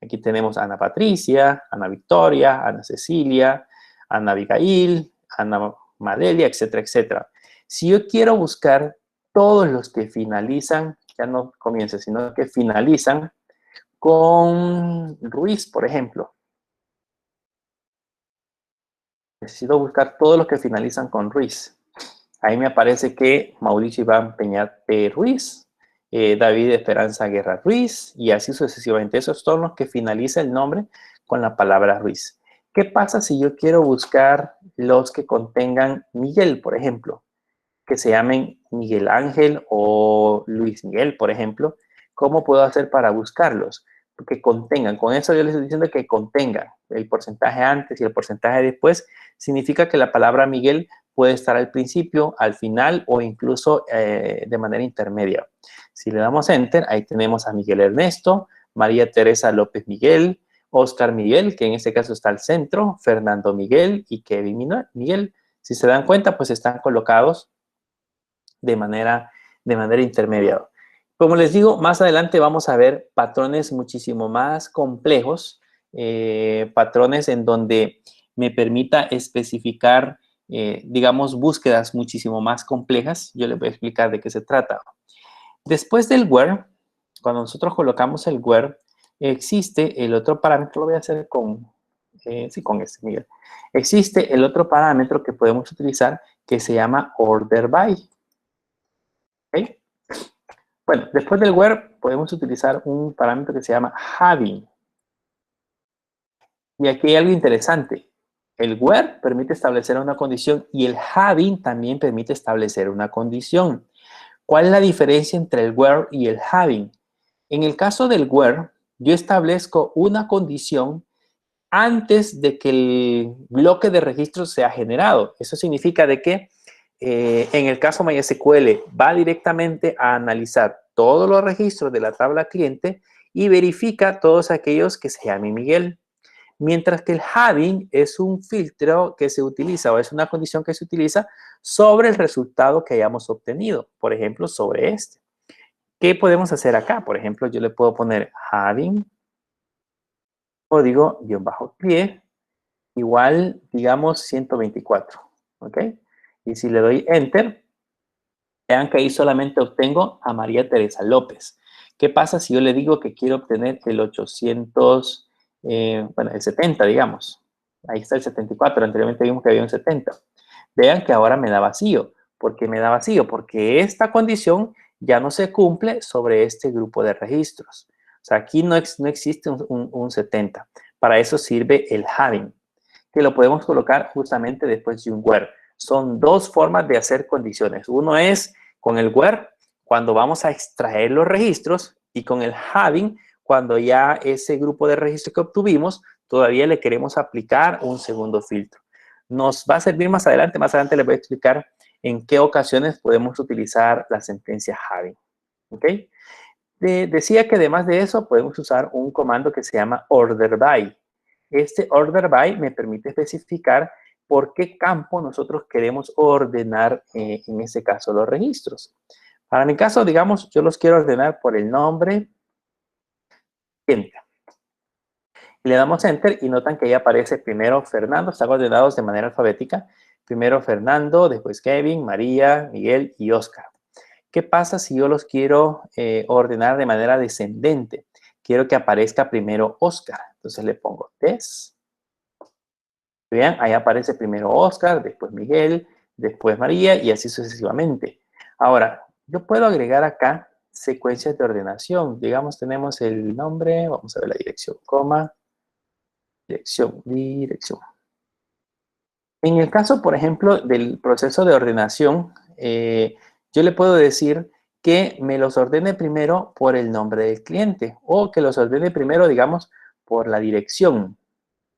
A: Aquí tenemos Ana Patricia, Ana Victoria, Ana Cecilia, Ana Abigail, Ana Madelia, etcétera, etcétera. Si yo quiero buscar todos los que finalizan, ya no comienzan, sino que finalizan con Ruiz, por ejemplo. Necesito buscar todos los que finalizan con Ruiz. Ahí me aparece que Mauricio Iván Peñate Ruiz, David Esperanza Guerra Ruiz, y así sucesivamente. Esos son los que finaliza el nombre con la palabra Ruiz. ¿Qué pasa si yo quiero buscar los que contengan Miguel, por ejemplo? Que se llamen Miguel Ángel o Luis Miguel, por ejemplo. ¿Cómo puedo hacer para buscarlos? Que contengan. Con eso yo les estoy diciendo que contengan. El porcentaje antes y el porcentaje después significa que la palabra Miguel puede estar al principio, al final o incluso de manera intermedia. Si le damos Enter, ahí tenemos a Miguel Ernesto, María Teresa López Miguel, Oscar Miguel, que en este caso está al centro, Fernando Miguel y Kevin Miguel. Si se dan cuenta, pues están colocados de manera intermedia. Como les digo, más adelante vamos a ver patrones muchísimo más complejos, patrones en donde me permita especificar, digamos, búsquedas muchísimo más complejas. Yo les voy a explicar de qué se trata. Después del where, cuando nosotros colocamos el where, existe el otro parámetro, lo voy a hacer con este, Miguel. Existe el otro parámetro que podemos utilizar que se llama order by. ¿Okay? Bueno, después del where podemos utilizar un parámetro que se llama having. Y aquí hay algo interesante. El where permite establecer una condición y el having también permite establecer una condición. ¿Cuál es la diferencia entre el where y el having? En el caso del where, yo establezco una condición antes de que el bloque de registro sea generado. Eso significa de que en el caso MySQL, va directamente a analizar todos los registros de la tabla cliente y verifica todos aquellos que se llamen Miguel. Mientras que el having es un filtro que se utiliza o es una condición que se utiliza sobre el resultado que hayamos obtenido. Por ejemplo, sobre este. ¿Qué podemos hacer acá? Por ejemplo, yo le puedo poner having código-pie igual, digamos, 124. ¿Ok? Y si le doy enter, vean que ahí solamente obtengo a María Teresa López. ¿Qué pasa si yo le digo que quiero obtener el 800, bueno, el 70, digamos? Ahí está el 74, anteriormente vimos que había un 70. Vean que ahora me da vacío. ¿Por qué me da vacío? Porque esta condición ya no se cumple sobre este grupo de registros. O sea, aquí no existe un 70. Para eso sirve el having, que lo podemos colocar justamente después de un where. Son dos formas de hacer condiciones. Uno es con el where, cuando vamos a extraer los registros, y con el having, cuando ya ese grupo de registros que obtuvimos, todavía le queremos aplicar un segundo filtro. Nos va a servir más adelante les voy a explicar en qué ocasiones podemos utilizar la sentencia having. ¿Ok? Decía que además de eso podemos usar un comando que se llama order by. Este order by me permite especificar por qué campo nosotros queremos ordenar, en este caso, los registros. Para mi caso, digamos, yo los quiero ordenar por el nombre. Enter. Le damos enter y notan que ya aparece primero Fernando, están ordenados de manera alfabética. Primero Fernando, después Kevin, María, Miguel y Oscar. ¿Qué pasa si yo los quiero ordenar de manera descendente? Quiero que aparezca primero Oscar. Entonces le pongo des. Vean, ahí aparece primero Oscar, después Miguel, después María y así sucesivamente. Ahora, yo puedo agregar acá secuencias de ordenación. Digamos, tenemos el nombre, vamos a ver la dirección, coma, dirección. En el caso, por ejemplo, del proceso de ordenación, yo le puedo decir que me los ordene primero por el nombre del cliente o que los ordene primero, digamos, por la dirección.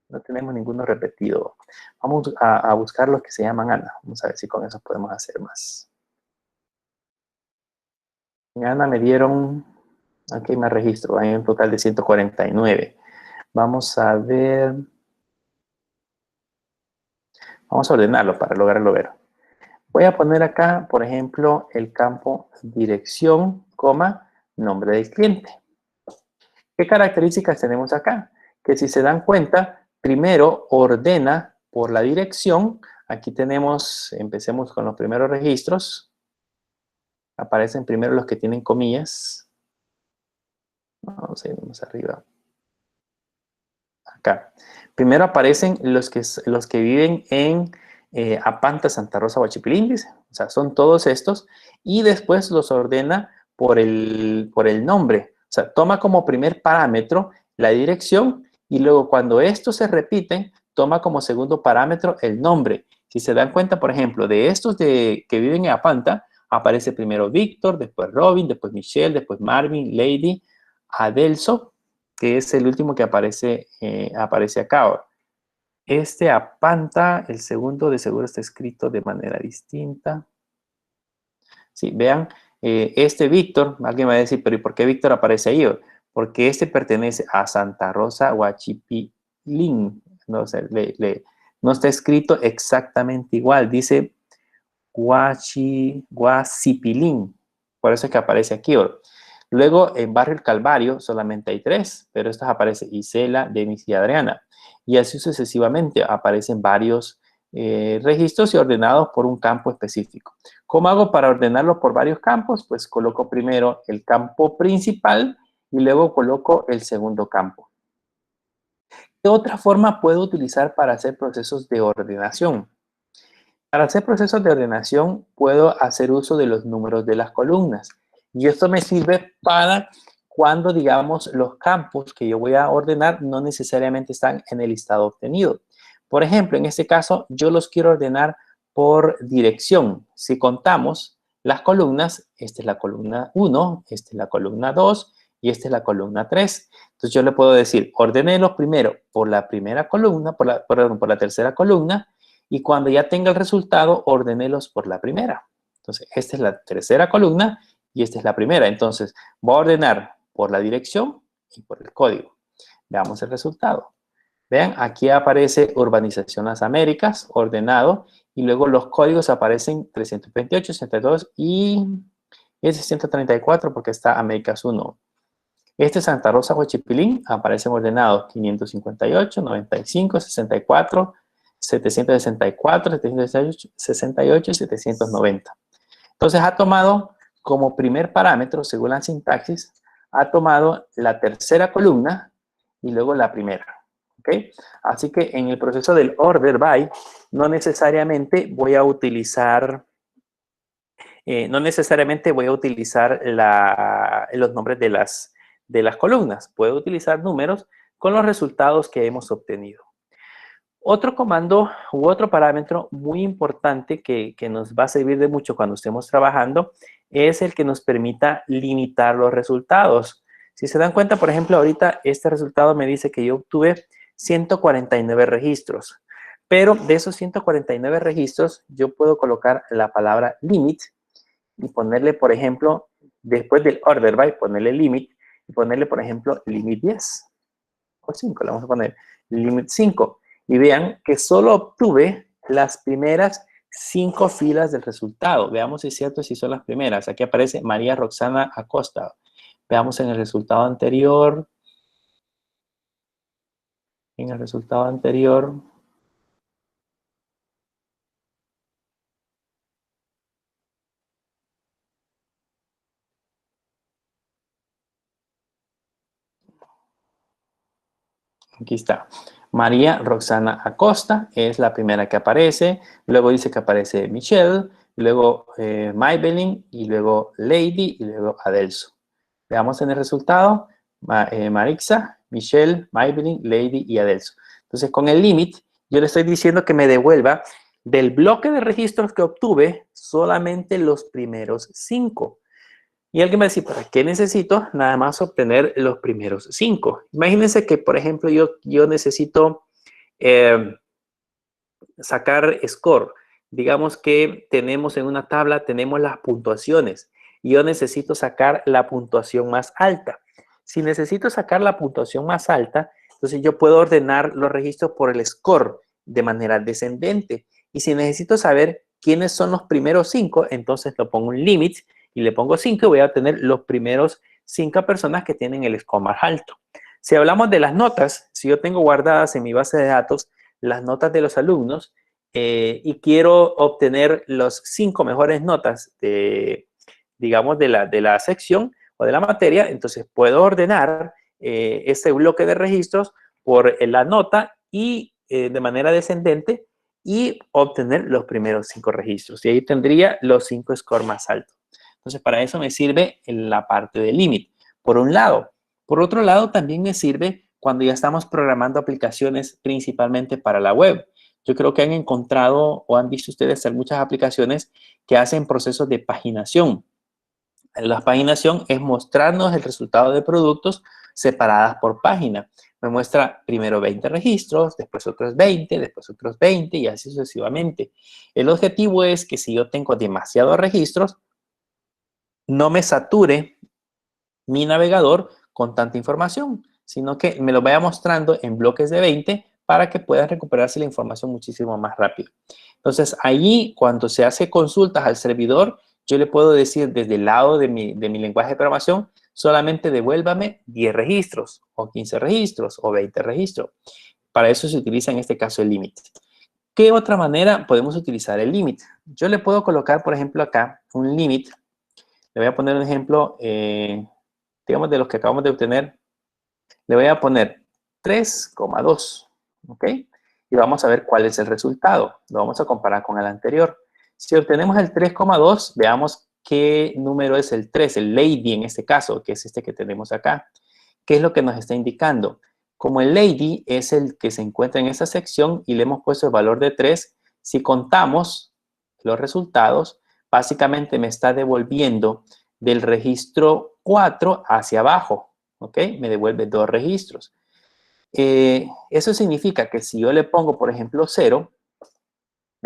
A: No tenemos ninguno repetido. Vamos a buscar los que se llaman Ana. Vamos a ver si con eso podemos hacer más. En Ana me dieron, aquí me registro, hay un total de 149. Vamos a ver. Vamos a ordenarlo para lograrlo ver. Voy a poner acá, por ejemplo, el campo dirección, coma, nombre del cliente. ¿Qué características tenemos acá? Que si se dan cuenta, primero ordena por la dirección. Aquí tenemos, empecemos con los primeros registros. Aparecen primero los que tienen comillas. Vamos a ir más arriba. Acá. Primero aparecen los que viven en Apanta, Santa Rosa, Huachipilindis. O sea, son todos estos. Y después los ordena por el nombre. O sea, toma como primer parámetro la dirección y luego cuando estos se repiten, toma como segundo parámetro el nombre. Si se dan cuenta, por ejemplo, de estos que viven en Apanta, aparece primero Víctor, después Robin, después Michelle, después Marvin, Lady, Adelso, que es el último que aparece acá. Este Apanta, el segundo de seguro está escrito de manera distinta. Sí, vean, este Víctor, alguien va a decir, pero ¿y por qué Víctor aparece ahí? Porque este pertenece a Santa Rosa Huachipilín. No, o sea, no está escrito exactamente igual, dice Huachipilín. Por eso es que aparece aquí. Luego, en Barrio El Calvario solamente hay 3, pero estos aparecen Isela, Denis y Adriana. Y así sucesivamente aparecen varios registros y ordenados por un campo específico. ¿Cómo hago para ordenarlos por varios campos? Pues coloco primero el campo principal y luego coloco el segundo campo. ¿Qué otra forma puedo utilizar para hacer procesos de ordenación? Para hacer procesos de ordenación puedo hacer uso de los números de las columnas. Y esto me sirve para cuando, digamos, los campos que yo voy a ordenar no necesariamente están en el listado obtenido. Por ejemplo, en este caso, yo los quiero ordenar por dirección. Si contamos las columnas, esta es la columna 1, esta es la columna 2 y esta es la columna 3. Entonces yo le puedo decir, ordénelos primero por la primera columna, por la tercera columna, y cuando ya tenga el resultado, ordénelos por la primera. Entonces, esta es la tercera columna y esta es la primera. Entonces, voy a ordenar por la dirección y por el código. Veamos el resultado. Vean, aquí aparece Urbanización Las Américas, ordenado, y luego los códigos aparecen 328, 62 y ese 134 porque está Américas 1. Este Santa Rosa Huachipilín aparecen ordenados 558, 95, 64, 764, 768 y 790. Entonces ha tomado como primer parámetro, según la sintaxis, ha tomado la tercera columna y luego la primera. ¿Okay? Así que en el proceso del order by, no necesariamente voy a utilizar los nombres de las columnas. Puedo utilizar números con los resultados que hemos obtenido. Otro comando u otro parámetro muy importante que nos va a servir de mucho cuando estemos trabajando es el que nos permita limitar los resultados. Si se dan cuenta, por ejemplo, ahorita este resultado me dice que yo obtuve 149 registros. Pero de esos 149 registros, yo puedo colocar la palabra limit y ponerle, por ejemplo, después del order by, ponerle limit y ponerle, por ejemplo, limit 10 o 5. Le vamos a poner limit 5. Y vean que solo obtuve las primeras 5 filas del resultado. Veamos si es cierto si son las primeras. Aquí aparece María Roxana Acosta. Veamos en el resultado anterior. En el resultado anterior. Aquí está. María Roxana Acosta es la primera que aparece. Luego dice que aparece Michelle, luego Maybelline, y luego Lady, y luego Adelso. Veamos en el resultado. Marixa, Michelle, Maybelline, Lady y Adelso. Entonces, con el limit, yo le estoy diciendo que me devuelva del bloque de registros que obtuve solamente los primeros 5. Y alguien va a decir, ¿para qué necesito nada más obtener los primeros 5? Imagínense que, por ejemplo, yo necesito sacar score. Digamos que tenemos en una tabla, tenemos las puntuaciones. Y yo necesito sacar la puntuación más alta. Si necesito sacar la puntuación más alta, entonces yo puedo ordenar los registros por el score de manera descendente. Y si necesito saber quiénes son los primeros 5, entonces lo pongo un limit y le pongo 5 y voy a obtener los primeros 5 personas que tienen el score más alto. Si hablamos de las notas, si yo tengo guardadas en mi base de datos las notas de los alumnos y quiero obtener las 5 mejores notas digamos, de la sección o de la materia, entonces puedo ordenar ese bloque de registros por la nota y de manera descendente y obtener los primeros 5 registros. Y ahí tendría los 5 scores más altos. Entonces, para eso me sirve la parte del límite, por un lado. Por otro lado, también me sirve cuando ya estamos programando aplicaciones principalmente para la web. Yo creo que han encontrado o han visto ustedes muchas aplicaciones que hacen procesos de paginación. La paginación es mostrarnos el resultado de productos separadas por página. Me muestra primero 20 registros, después otros 20, después otros 20 y así sucesivamente. El objetivo es que si yo tengo demasiados registros, no me sature mi navegador con tanta información, sino que me lo vaya mostrando en bloques de 20 para que pueda recuperarse la información muchísimo más rápido. Entonces, allí, cuando se hace consultas al servidor, yo le puedo decir desde el lado de mi lenguaje de programación, solamente devuélvame 10 registros, o 15 registros, o 20 registros. Para eso se utiliza en este caso el límite. ¿Qué otra manera podemos utilizar el límite? Yo le puedo colocar, por ejemplo, acá un límite. Le voy a poner un ejemplo, digamos, de los que acabamos de obtener. Le voy a poner 3,2, ¿ok? Y vamos a ver cuál es el resultado. Lo vamos a comparar con el anterior. Si obtenemos el 3,2, veamos qué número es el 3, el lady en este caso, que es este que tenemos acá. ¿Qué es lo que nos está indicando? Como el lady es el que se encuentra en esta sección y le hemos puesto el valor de 3, si contamos los resultados, básicamente me está devolviendo del registro 4 hacia abajo, ¿ok? Me devuelve 2 registros. Eso significa que si yo le pongo, por ejemplo, 0,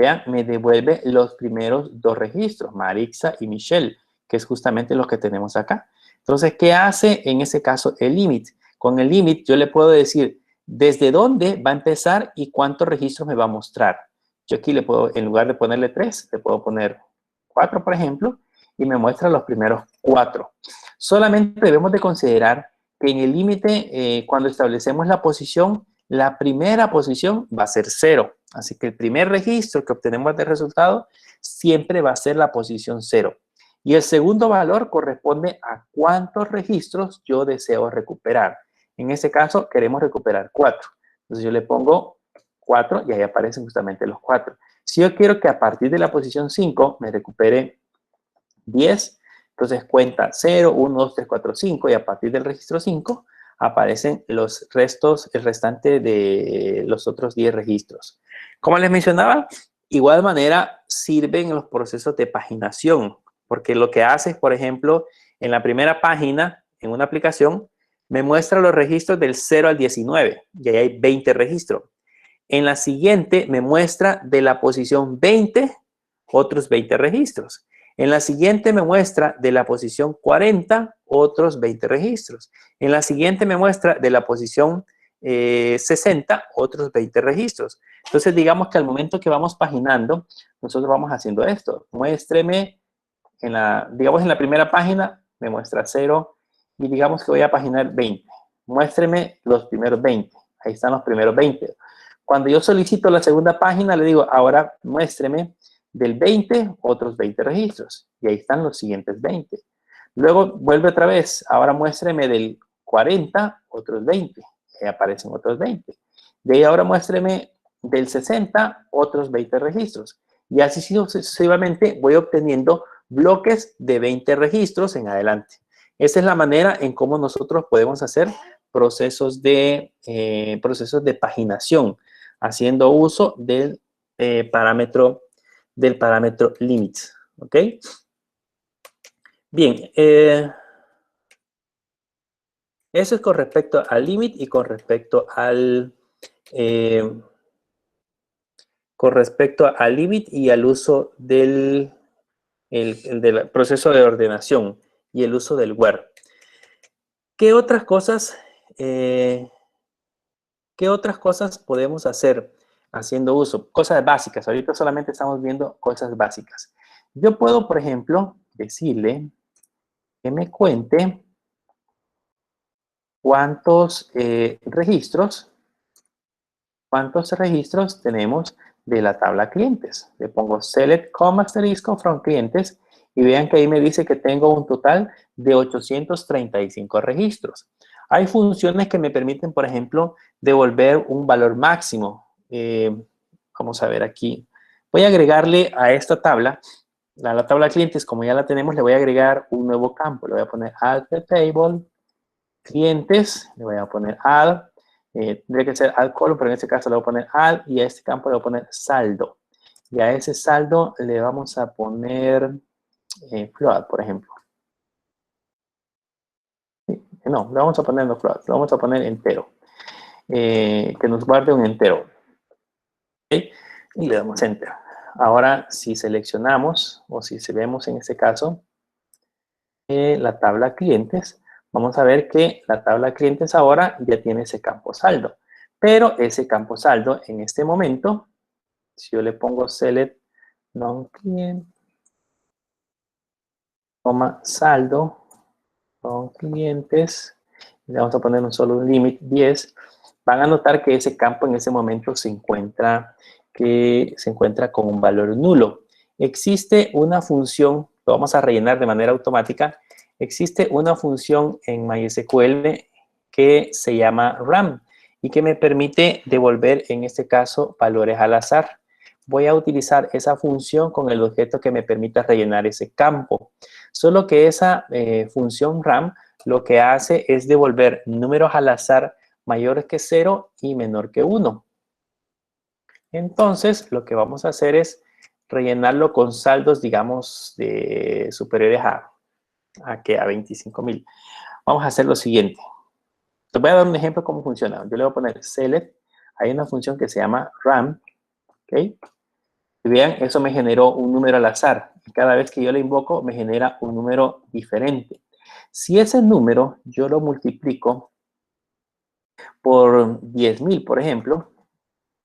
A: vean, me devuelve los primeros dos registros, Marixa y Michelle, que es justamente lo que tenemos acá. Entonces, ¿qué hace en ese caso el limit? Con el limit yo le puedo decir desde dónde va a empezar y cuántos registros me va a mostrar. Yo aquí le puedo, en lugar de ponerle 3, le puedo poner 4, por ejemplo, y me muestra los primeros 4. Solamente debemos de considerar que en el límite, cuando establecemos la posición, la primera posición va a ser 0. Así que el primer registro que obtenemos de resultado siempre va a ser la posición 0. Y el segundo valor corresponde a cuántos registros yo deseo recuperar. En este caso, queremos recuperar 4. Entonces, yo le pongo 4 y ahí aparecen justamente los 4. Si yo quiero que a partir de la posición 5 me recupere 10, entonces cuenta 0, 1, 2, 3, 4, 5 y a partir del registro 5 aparecen los restos, el restante de los otros 10 registros. Como les mencionaba, igual manera sirven los procesos de paginación, porque lo que hace es, por ejemplo, en la primera página, en una aplicación, me muestra los registros del 0 al 19, y ahí hay 20 registros. En la siguiente me muestra de la posición 20 otros 20 registros. En la siguiente me muestra de la posición 40 otros 20 registros. En la siguiente me muestra de la posición 60 otros 20 registros. Entonces, digamos que al momento que vamos paginando, nosotros vamos haciendo esto. Muéstreme, digamos en la primera página, me muestra 0 y digamos que voy a paginar 20. Muéstreme los primeros 20. Ahí están los primeros 20. Cuando yo solicito la segunda página, le digo, ahora muéstreme del 20 otros 20 registros. Y ahí están los siguientes 20. Luego vuelve otra vez, ahora muéstreme del 40 otros 20. Ahí aparecen otros 20. De ahí ahora muéstreme del 60 otros 20 registros. Y así sucesivamente voy obteniendo bloques de 20 registros en adelante. Esa es la manera en cómo nosotros podemos hacer procesos de paginación, haciendo uso del parámetro limit. ¿Ok? Bien, eso es con respecto al limit y con respecto al limit y al uso del proceso de ordenación y el uso del where. ¿Qué otras cosas podemos hacer haciendo uso? Cosas básicas. Ahorita solamente estamos viendo cosas básicas. Yo puedo, por ejemplo, decirle que me cuente cuántos registros tenemos de la tabla clientes. Le pongo select asterisco from clientes y vean que ahí me dice que tengo un total de 835 registros. Hay funciones que me permiten, por ejemplo, devolver un valor máximo. Vamos a ver aquí. Voy a agregarle a esta tabla, a la tabla clientes, como ya la tenemos, le voy a agregar un nuevo campo. Le voy a poner add the table, clientes, le voy a poner add, tendría que ser add column, pero en este caso le voy a poner add y a este campo le voy a poner saldo. Y a ese saldo le vamos a poner float, por ejemplo. No, le vamos a poner no float, le vamos a poner entero. Que nos guarde un entero. ¿Okay? Y le damos enter. Ahora, si seleccionamos, o si vemos en este caso, la tabla clientes, vamos a ver que la tabla clientes ahora ya tiene ese campo saldo. Pero ese campo saldo en este momento, si yo le pongo select non-client, saldo, non-clientes, le vamos a poner un solo limit 10, van a notar que ese campo en ese momento se encuentra con un valor nulo. Existe una función, lo vamos a rellenar de manera automática. Existe una función en MySQL que se llama RAM y que me permite devolver, en este caso, valores al azar. Voy a utilizar esa función con el objeto que me permita rellenar ese campo. Solo que esa función RAM lo que hace es devolver números al azar mayores que 0 y menor que 1. Entonces, lo que vamos a hacer es rellenarlo con saldos, digamos, superiores a 25,000. Vamos a hacer lo siguiente. Les voy a dar un ejemplo de cómo funciona. Yo le voy a poner select. Hay una función que se llama RAM. ¿Ok? Y vean, eso me generó un número al azar. Cada vez que yo lo invoco, me genera un número diferente. Si ese número yo lo multiplico por 10,000, por ejemplo,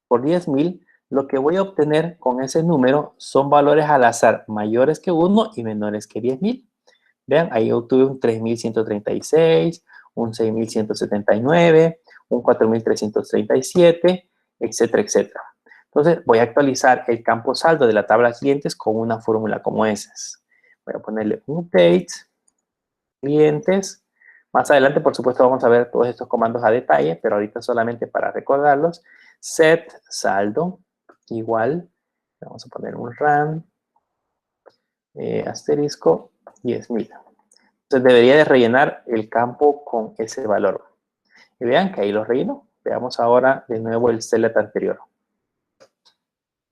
A: por 10,000, lo que voy a obtener con ese número son valores al azar mayores que 1 y menores que 10,000. Vean, ahí obtuve un 3,136, un 6,179, un 4,337, etcétera, etcétera. Entonces, voy a actualizar el campo saldo de la tabla clientes con una fórmula como esas. Voy a ponerle update, clientes. Más adelante, por supuesto, vamos a ver todos estos comandos a detalle, pero ahorita solamente para recordarlos. Set saldo igual, vamos a poner un run, asterisco 10,000. Entonces debería de rellenar el campo con ese valor. Y vean que ahí lo relleno. Veamos ahora de nuevo el select anterior.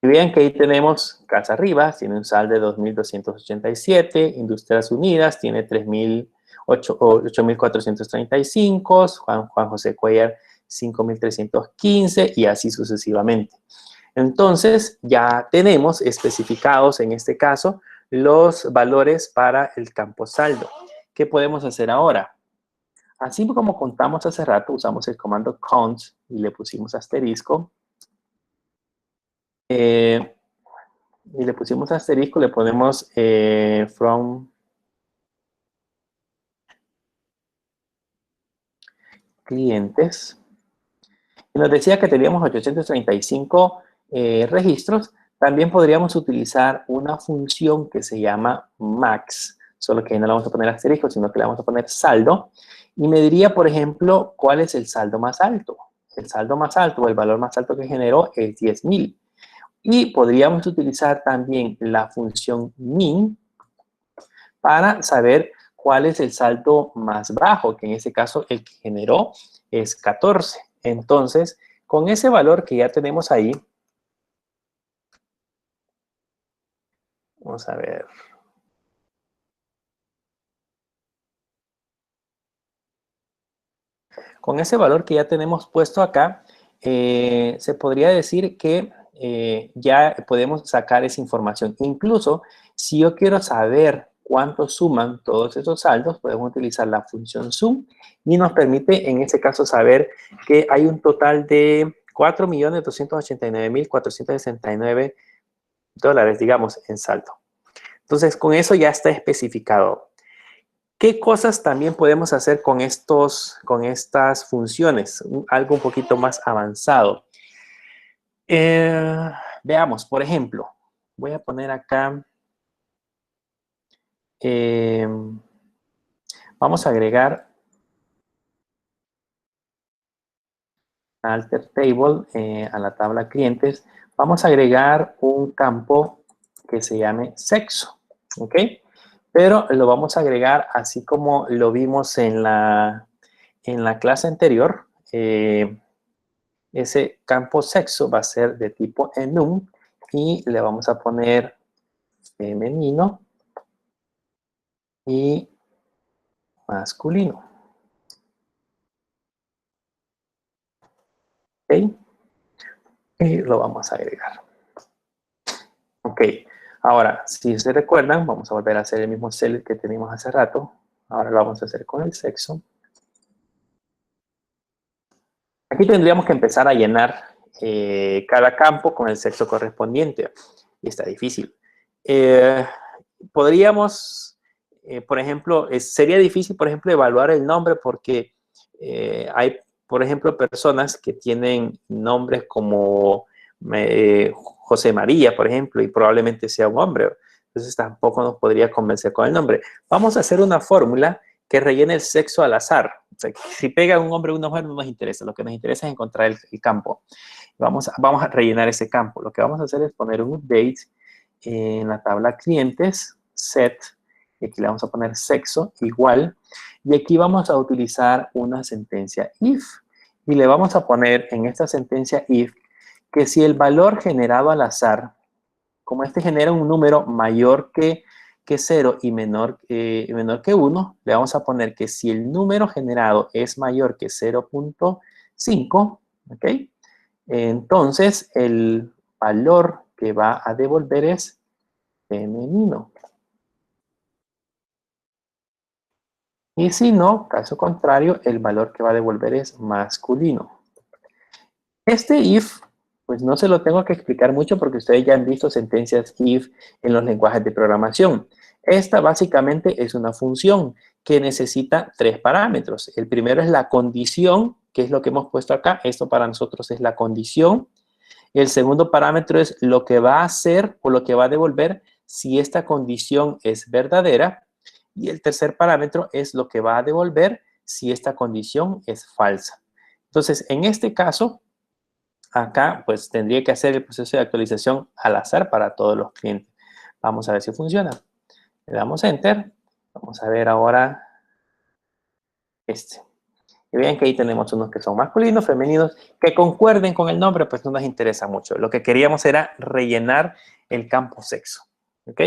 A: Y vean que ahí tenemos Casa Rivas, tiene un saldo de 2,287, Industrias Unidas tiene 8,435, Juan José Cuellar 5,315 y así sucesivamente. Entonces, ya tenemos especificados en este caso los valores para el campo saldo. ¿Qué podemos hacer ahora? Así como contamos hace rato, usamos el comando count y le pusimos asterisco. Y le pusimos asterisco, le ponemos from clientes. Y nos decía que teníamos 835 registros. También podríamos utilizar una función que se llama max, solo que ahí no le vamos a poner asterisco, sino que le vamos a poner saldo. Y me diría, por ejemplo, cuál es el saldo más alto. El saldo más alto o el valor más alto que generó es 10,000. Y podríamos utilizar también la función min para saber cuál es el saldo más bajo, que en este caso el que generó es 14. Entonces, con ese valor que ya tenemos ahí, vamos a ver. Con ese valor que ya tenemos puesto acá, se podría decir que ya podemos sacar esa información. Incluso, si yo quiero saber cuánto suman todos esos saldos, podemos utilizar la función sum y nos permite, en este caso, saber que hay un total de 4,289,469 dólares, digamos, en saldo. Entonces, con eso ya está especificado. ¿Qué cosas también podemos hacer con estas funciones? Algo un poquito más avanzado. Veamos, por ejemplo, voy a poner acá, vamos a agregar alter table a la tabla clientes. Vamos a agregar un campo que se llame sexo, ¿ok? Pero lo vamos a agregar así como lo vimos en la clase anterior. Ese campo sexo va a ser de tipo enum y le vamos a poner femenino y masculino. ¿Ok? Y lo vamos a agregar. Ok. Ahora, si se recuerdan, vamos a volver a hacer el mismo select que teníamos hace rato. Ahora lo vamos a hacer con el sexo. Aquí tendríamos que empezar a llenar cada campo con el sexo correspondiente. Y está difícil. Podríamos, por ejemplo, sería difícil, por ejemplo, evaluar el nombre porque hay, por ejemplo, personas que tienen nombres como José María, por ejemplo, y probablemente sea un hombre. Entonces tampoco nos podría convencer con el nombre. Vamos a hacer una fórmula que rellene el sexo al azar. O sea, si pega un hombre o una mujer no nos interesa. Lo que nos interesa es encontrar el campo. Vamos a rellenar ese campo. Lo que vamos a hacer es poner un update en la tabla clientes, set, y aquí le vamos a poner sexo, igual, y aquí vamos a utilizar una sentencia if, y le vamos a poner en esta sentencia if, que si el valor generado al azar, como este genera un número mayor que 0 y menor que 1, le vamos a poner que si el número generado es mayor que 0,5, ¿ok? Entonces, el valor que va a devolver es femenino. Y si no, caso contrario, el valor que va a devolver es masculino. Este if, pues no se lo tengo que explicar mucho porque ustedes ya han visto sentencias if en los lenguajes de programación. Esta básicamente es una función que necesita 3 parámetros. El primero es la condición, que es lo que hemos puesto acá. Esto para nosotros es la condición. El segundo parámetro es lo que va a hacer o lo que va a devolver si esta condición es verdadera. Y el tercer parámetro es lo que va a devolver si esta condición es falsa. Entonces, en este caso, acá pues tendría que hacer el proceso de actualización al azar para todos los clientes. Vamos a ver si funciona. Le damos Enter. Vamos a ver ahora este. Y vean que ahí tenemos unos que son masculinos, femeninos, que concuerden con el nombre, pues no nos interesa mucho. Lo que queríamos era rellenar el campo sexo. ¿Ok?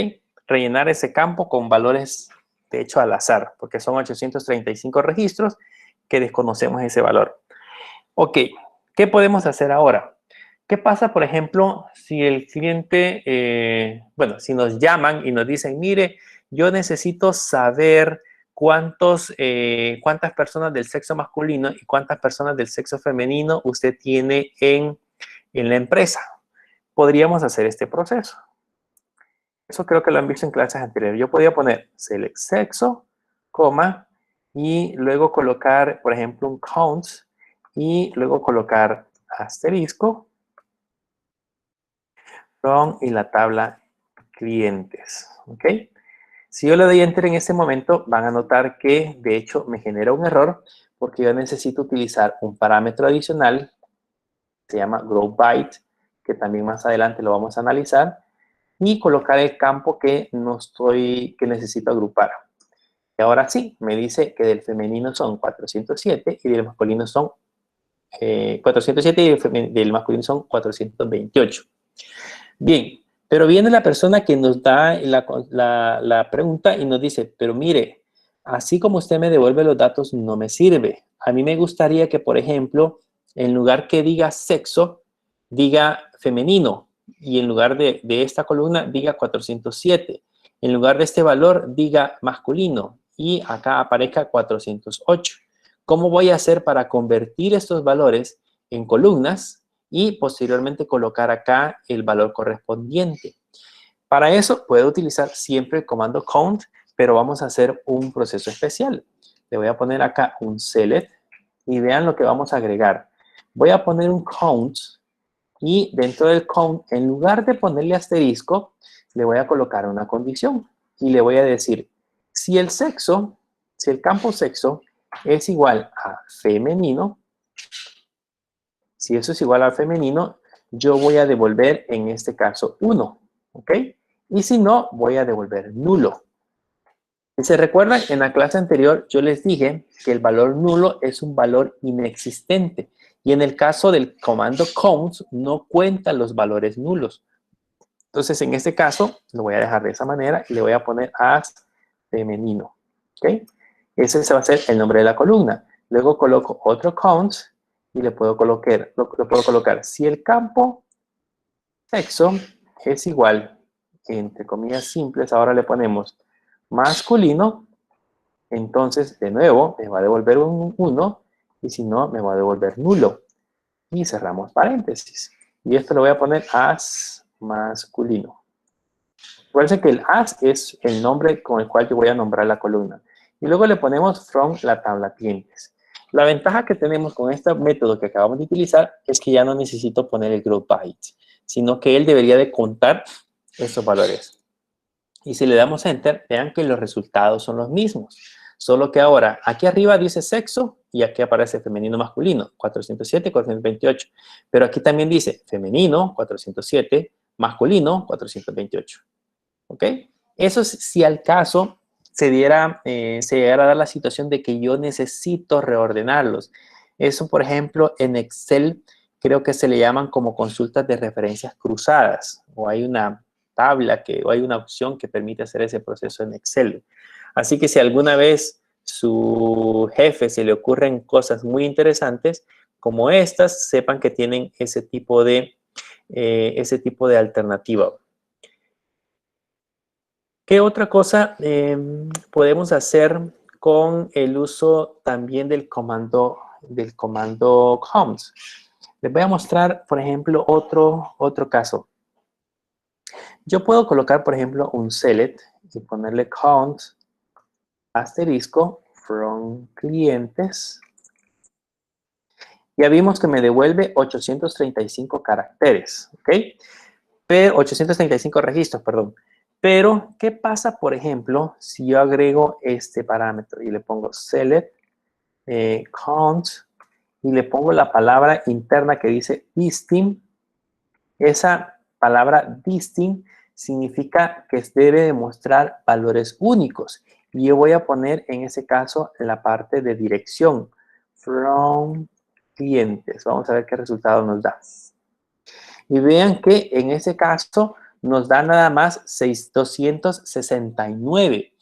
A: Rellenar ese campo con valores, de hecho, al azar, porque son 835 registros que desconocemos ese valor. Ok, ¿qué podemos hacer ahora? ¿Qué pasa, por ejemplo, si el cliente, bueno, si nos llaman y nos dicen, mire, yo necesito saber cuántas personas del sexo masculino y cuántas personas del sexo femenino usted tiene en la empresa? Podríamos hacer este proceso. Eso creo que lo han visto en clases anteriores. Yo podría poner select sexo, coma, y luego colocar, por ejemplo, un count, y luego colocar asterisco, from y la tabla clientes. ¿Ok? Si yo le doy enter en este momento, van a notar que, de hecho, me genera un error porque yo necesito utilizar un parámetro adicional, se llama growByte, que también más adelante lo vamos a analizar, y colocar el campo que necesito agrupar. Y ahora sí, me dice que del femenino son 407 y del masculino son 407 y del masculino son 428. Bien, pero viene la persona que nos da la pregunta y nos dice, pero mire, así como usted me devuelve los datos no me sirve. A mí me gustaría que, por ejemplo, en lugar que diga sexo, diga femenino. Y en lugar de esta columna, diga 407. En lugar de este valor, diga masculino. Y acá aparezca 408. ¿Cómo voy a hacer para convertir estos valores en columnas y posteriormente colocar acá el valor correspondiente? Para eso puedo utilizar siempre el comando count, pero vamos a hacer un proceso especial. Le voy a poner acá un select y vean lo que vamos a agregar. Voy a poner un count y dentro del count, en lugar de ponerle asterisco, le voy a colocar una condición y le voy a decir, si el campo sexo es igual a femenino, si eso es igual a femenino, yo voy a devolver en este caso 1, ¿ok? Y si no, voy a devolver nulo. Si se recuerdan, en la clase anterior yo les dije que el valor nulo es un valor inexistente. Y en el caso del comando count, no cuenta los valores nulos. Entonces, en este caso, lo voy a dejar de esa manera y le voy a poner as femenino. ¿Ok? Ese va a ser el nombre de la columna. Luego coloco otro count y le puedo colocar si el campo sexo es igual, entre comillas simples, ahora le ponemos masculino, entonces de nuevo me va a devolver un 1 y si no me va a devolver nulo. Y cerramos paréntesis. Y esto lo voy a poner as masculino. Recuerden que el as es el nombre con el cual yo voy a nombrar la columna. Y luego le ponemos from la tabla clientes. La ventaja que tenemos con este método que acabamos de utilizar es que ya no necesito poner el growByte, sino que él debería de contar estos valores. Y si le damos Enter, vean que los resultados son los mismos. Solo que ahora, aquí arriba dice sexo y aquí aparece femenino masculino, 407, 428. Pero aquí también dice femenino, 407, masculino, 428. ¿Ok? Eso es si al caso se llegara a dar la situación de que yo necesito reordenarlos. Eso, por ejemplo, en Excel creo que se le llaman como consultas de referencias cruzadas, o hay una tabla o hay una opción que permite hacer ese proceso en Excel. Así que si alguna vez su jefe se le ocurren cosas muy interesantes como estas, sepan que tienen ese tipo de ese tipo de alternativa. ¿Qué otra cosa podemos hacer con el uso también del comando count? Les voy a mostrar, por ejemplo, otro caso. Yo puedo colocar, por ejemplo, un select y ponerle count asterisco from clientes. Ya vimos que me devuelve 835 caracteres, ¿ok? Pero 835 registros, perdón. Pero, ¿qué pasa, por ejemplo, si yo agrego este parámetro y le pongo select count y le pongo la palabra interna que dice distinct? Esa palabra distinct significa que debe demostrar valores únicos. Y yo voy a poner en ese caso la parte de dirección. From clientes. Vamos a ver qué resultado nos da. Y vean que en ese caso nos da nada más 269.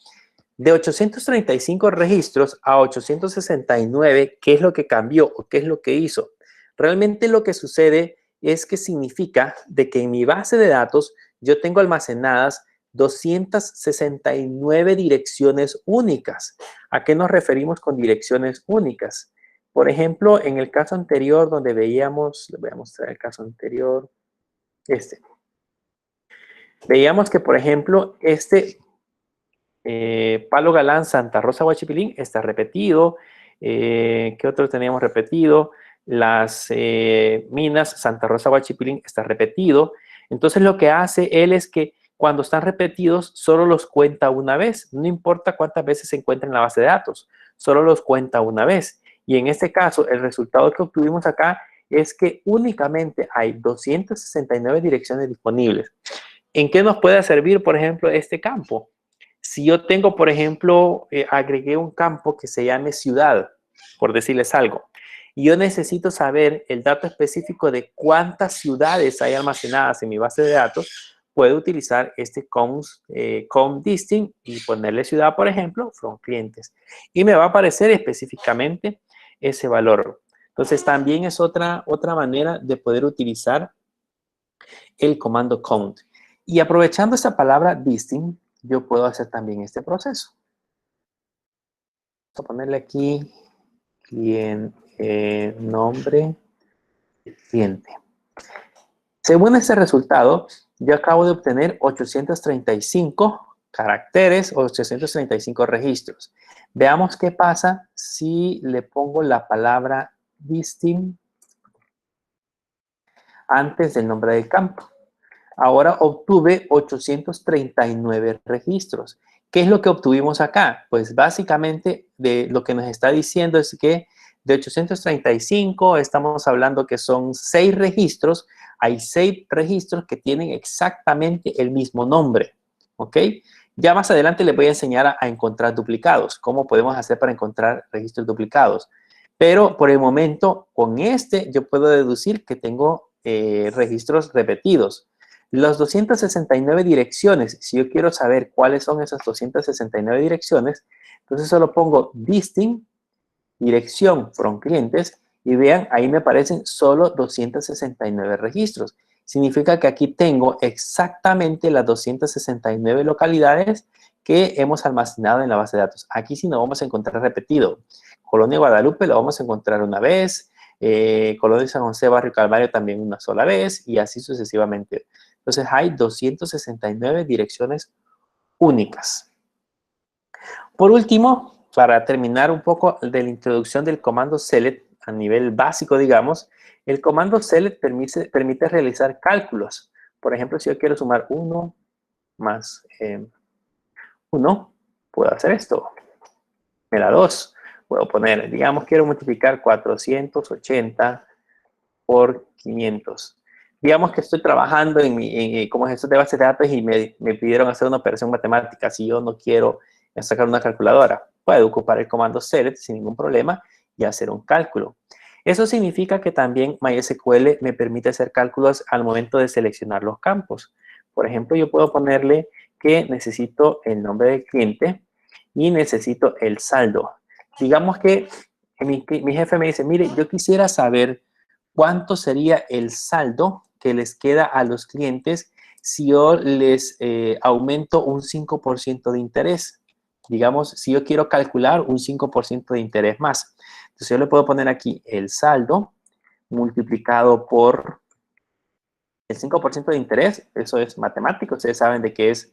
A: De 835 registros a 869, ¿qué es lo que cambió o qué es lo que hizo? Realmente lo que sucede es que significa de que en mi base de datos yo tengo almacenadas 269 direcciones únicas. ¿A qué nos referimos con direcciones únicas? Por ejemplo, en el caso anterior donde veíamos, les voy a mostrar el caso anterior, veíamos que, por ejemplo, Palo Galán, Santa Rosa, Huachipilín está repetido. ¿Qué otro teníamos repetido? Las minas Santa Rosa, Huachipilín está repetido. Entonces lo que hace él es que cuando están repetidos solo los cuenta una vez. No importa cuántas veces se encuentran en la base de datos, solo los cuenta una vez. Y en este caso el resultado que obtuvimos acá es que únicamente hay 269 direcciones disponibles. ¿En qué nos puede servir, por ejemplo, este campo? Si yo tengo, por ejemplo, agregué un campo que se llame ciudad, por decirles algo, y yo necesito saber el dato específico de cuántas ciudades hay almacenadas en mi base de datos, puedo utilizar este count distinct y ponerle ciudad, por ejemplo, from clientes. Y me va a aparecer específicamente ese valor. Entonces, también es otra manera de poder utilizar el comando count. Y aprovechando esa palabra distinct, yo puedo hacer también este proceso. Vamos a ponerle aquí nombre cliente. Según este resultado, yo acabo de obtener 835 caracteres o 835 registros. Veamos qué pasa si le pongo la palabra distinct antes del nombre del campo. Ahora obtuve 839 registros. ¿Qué es lo que obtuvimos acá? Pues básicamente de lo que nos está diciendo es que de 835 estamos hablando que son 6 registros. Hay 6 registros que tienen exactamente el mismo nombre. ¿Ok? Ya más adelante les voy a enseñar a encontrar duplicados. ¿Cómo podemos hacer para encontrar registros duplicados? Pero por el momento, con este yo puedo deducir que tengo registros repetidos. Las 269 direcciones, si yo quiero saber cuáles son esas 269 direcciones, entonces solo pongo distinct, dirección from clientes, y vean, ahí me aparecen solo 269 registros. Significa que aquí tengo exactamente las 269 localidades que hemos almacenado en la base de datos. Aquí sí no vamos a encontrar repetido. Colonia Guadalupe lo vamos a encontrar una vez, Colonia San José, Barrio Calvario también una sola vez, y así sucesivamente. Entonces hay 269 direcciones únicas. Por último, para terminar un poco de la introducción del comando select a nivel básico, digamos, el comando select permite realizar cálculos. Por ejemplo, si yo quiero sumar 1 más 1, puedo hacer esto. Me da 2. Puedo poner, digamos, quiero multiplicar 480 por 500. Digamos que estoy trabajando como gestor de bases de datos y me pidieron hacer una operación matemática. Si yo no quiero sacar una calculadora, puedo ocupar el comando select sin ningún problema y hacer un cálculo. Eso significa que también MySQL me permite hacer cálculos al momento de seleccionar los campos. Por ejemplo, yo puedo ponerle que necesito el nombre del cliente y necesito el saldo. Digamos que mi jefe me dice, mire, yo quisiera saber cuánto sería el saldo que les queda a los clientes si yo les aumento un 5% de interés. Digamos, si yo quiero calcular un 5% de interés más. Entonces, yo le puedo poner aquí el saldo multiplicado por el 5% de interés. Eso es matemático. Ustedes saben de que es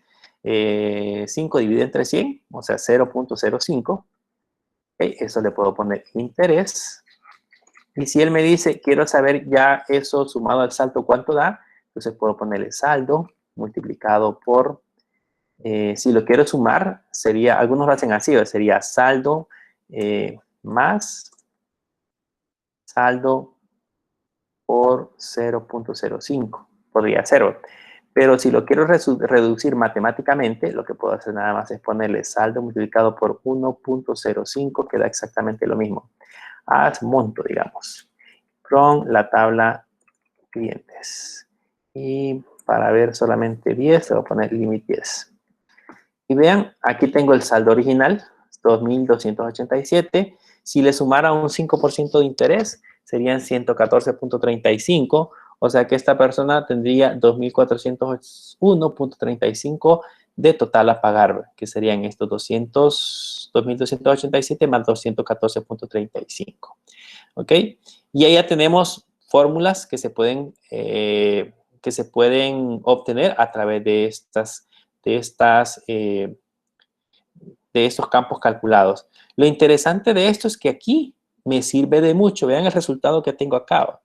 A: 5 dividido entre 100, o sea, 0.05. Okay, eso le puedo poner interés. Y si él me dice, quiero saber ya eso sumado al saldo, ¿cuánto da? Entonces puedo ponerle saldo multiplicado por, si lo quiero sumar, sería, algunos lo hacen así, sería saldo más saldo por 0.05. Podría ser. Pero si lo quiero reducir matemáticamente, lo que puedo hacer nada más es ponerle saldo multiplicado por 1.05, que da exactamente lo mismo. Haz monto, digamos, from la tabla clientes. Y para ver solamente 10, le voy a poner limit 10. Y vean, aquí tengo el saldo original, 2.287. Si le sumara un 5% de interés, serían 114.35. O sea que esta persona tendría 2.401.35 de total a pagar, que serían estos 2.287 más 214.35. ¿Ok? Y ahí ya tenemos fórmulas que se pueden obtener a través de estos campos calculados. Lo interesante de esto es que aquí me sirve de mucho. Vean el resultado que tengo acá.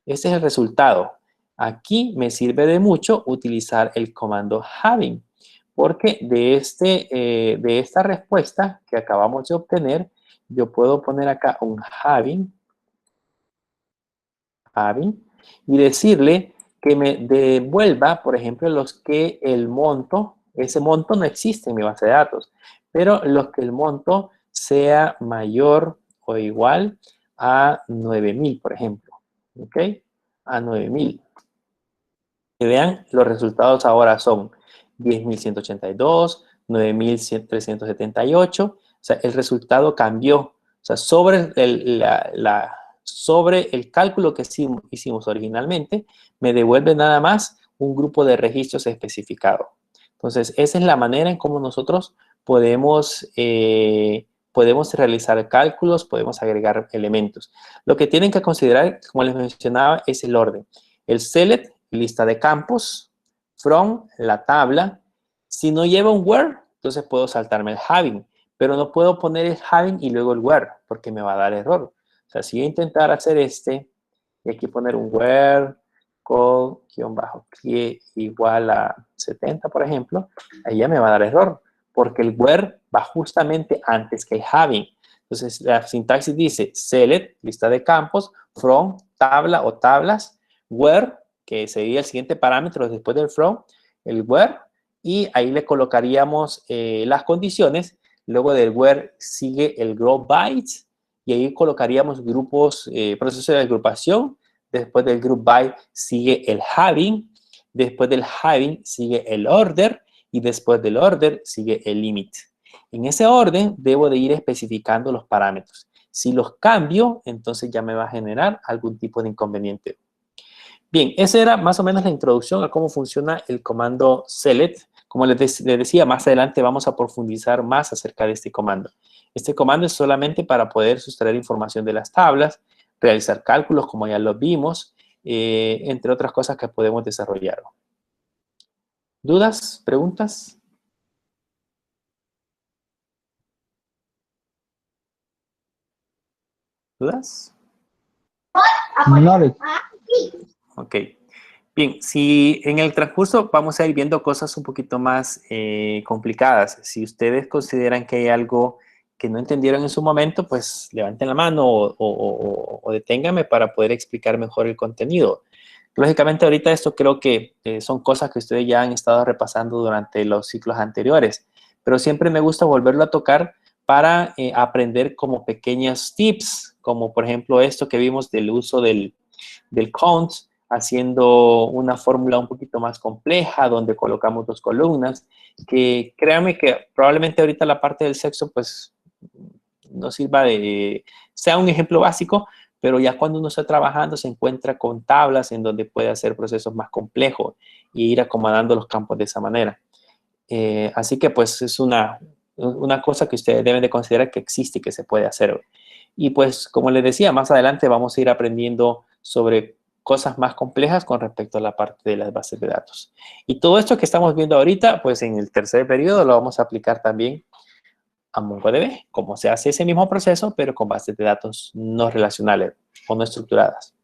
A: Este es el resultado. Aquí me sirve de mucho utilizar el comando having, porque de esta respuesta que acabamos de obtener, yo puedo poner acá un having, y decirle que me devuelva, por ejemplo, los que el monto, ese monto no existe en mi base de datos, pero los que el monto sea mayor o igual a 9,000, por ejemplo. ¿Ok? A 9,000. Que vean, los resultados ahora son 10,182, 9,378. O sea, el resultado cambió. O sea, sobre el cálculo que hicimos originalmente, me devuelve nada más un grupo de registros especificado. Entonces, esa es la manera en cómo nosotros podemos realizar cálculos, podemos agregar elementos. Lo que tienen que considerar, como les mencionaba, es el orden. El select, lista de campos, from, la tabla. Si no lleva un where, entonces puedo saltarme el having, pero no puedo poner el having y luego el where, porque me va a dar error. O sea, si yo intentar hacer y aquí poner un where, call-pie igual a 70, por ejemplo, ahí ya me va a dar error, porque el where va justamente antes que el having. Entonces, la sintaxis dice select, lista de campos, from, tabla o tablas, where, que sería el siguiente parámetro después del from, el where, y ahí le colocaríamos las condiciones. Luego del where sigue el group bytes, y ahí colocaríamos grupos, proceso de agrupación. Después del group by sigue el having, después del having sigue el order, y después del order sigue el limit. En ese orden debo de ir especificando los parámetros. Si los cambio, entonces ya me va a generar algún tipo de inconveniente. Bien, esa era más o menos la introducción a cómo funciona el comando select. Como les decía, más adelante vamos a profundizar más acerca de este comando. Este comando es solamente para poder sustraer información de las tablas, realizar cálculos, como ya lo vimos, entre otras cosas que podemos desarrollar. ¿Dudas? ¿Preguntas? ¿Dudas?
B: No.
A: Ok. Bien, si en el transcurso vamos a ir viendo cosas un poquito más complicadas. Si ustedes consideran que hay algo que no entendieron en su momento, pues levanten la mano o deténganme para poder explicar mejor el contenido. Lógicamente, ahorita esto creo que son cosas que ustedes ya han estado repasando durante los ciclos anteriores, pero siempre me gusta volverlo a tocar para aprender como pequeños tips, como por ejemplo esto que vimos del uso del count, haciendo una fórmula un poquito más compleja donde colocamos dos columnas, que créanme que probablemente ahorita la parte del sexo pues no sirva sea un ejemplo básico, pero ya cuando uno está trabajando se encuentra con tablas en donde puede hacer procesos más complejos y ir acomodando los campos de esa manera. Así que pues es una cosa que ustedes deben de considerar que existe y que se puede hacer. Y pues como les decía, más adelante vamos a ir aprendiendo sobre cosas más complejas con respecto a la parte de las bases de datos. Y todo esto que estamos viendo ahorita, pues en el tercer periodo lo vamos a aplicar también a MongoDB, como se hace ese mismo proceso, pero con bases de datos no relacionales o no estructuradas.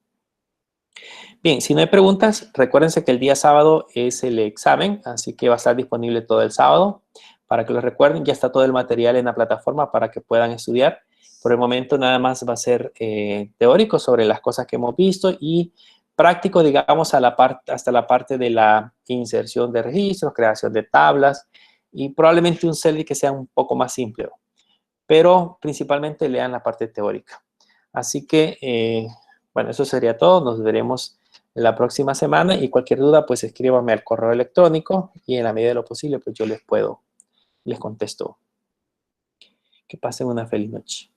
A: Bien, si no hay preguntas, recuérdense que el día sábado es el examen, así que va a estar disponible todo el sábado. Para que lo recuerden, ya está todo el material en la plataforma para que puedan estudiar. Por el momento nada más va a ser teórico sobre las cosas que hemos visto y práctico, digamos, hasta la parte de la inserción de registros, creación de tablas y probablemente un CELI que sea un poco más simple. Pero principalmente lean la parte teórica. Así que, bueno, eso sería todo. Nos veremos la próxima semana y cualquier duda, pues escríbanme al correo electrónico y en la medida de lo posible, pues yo les contesto. Que pasen una feliz noche.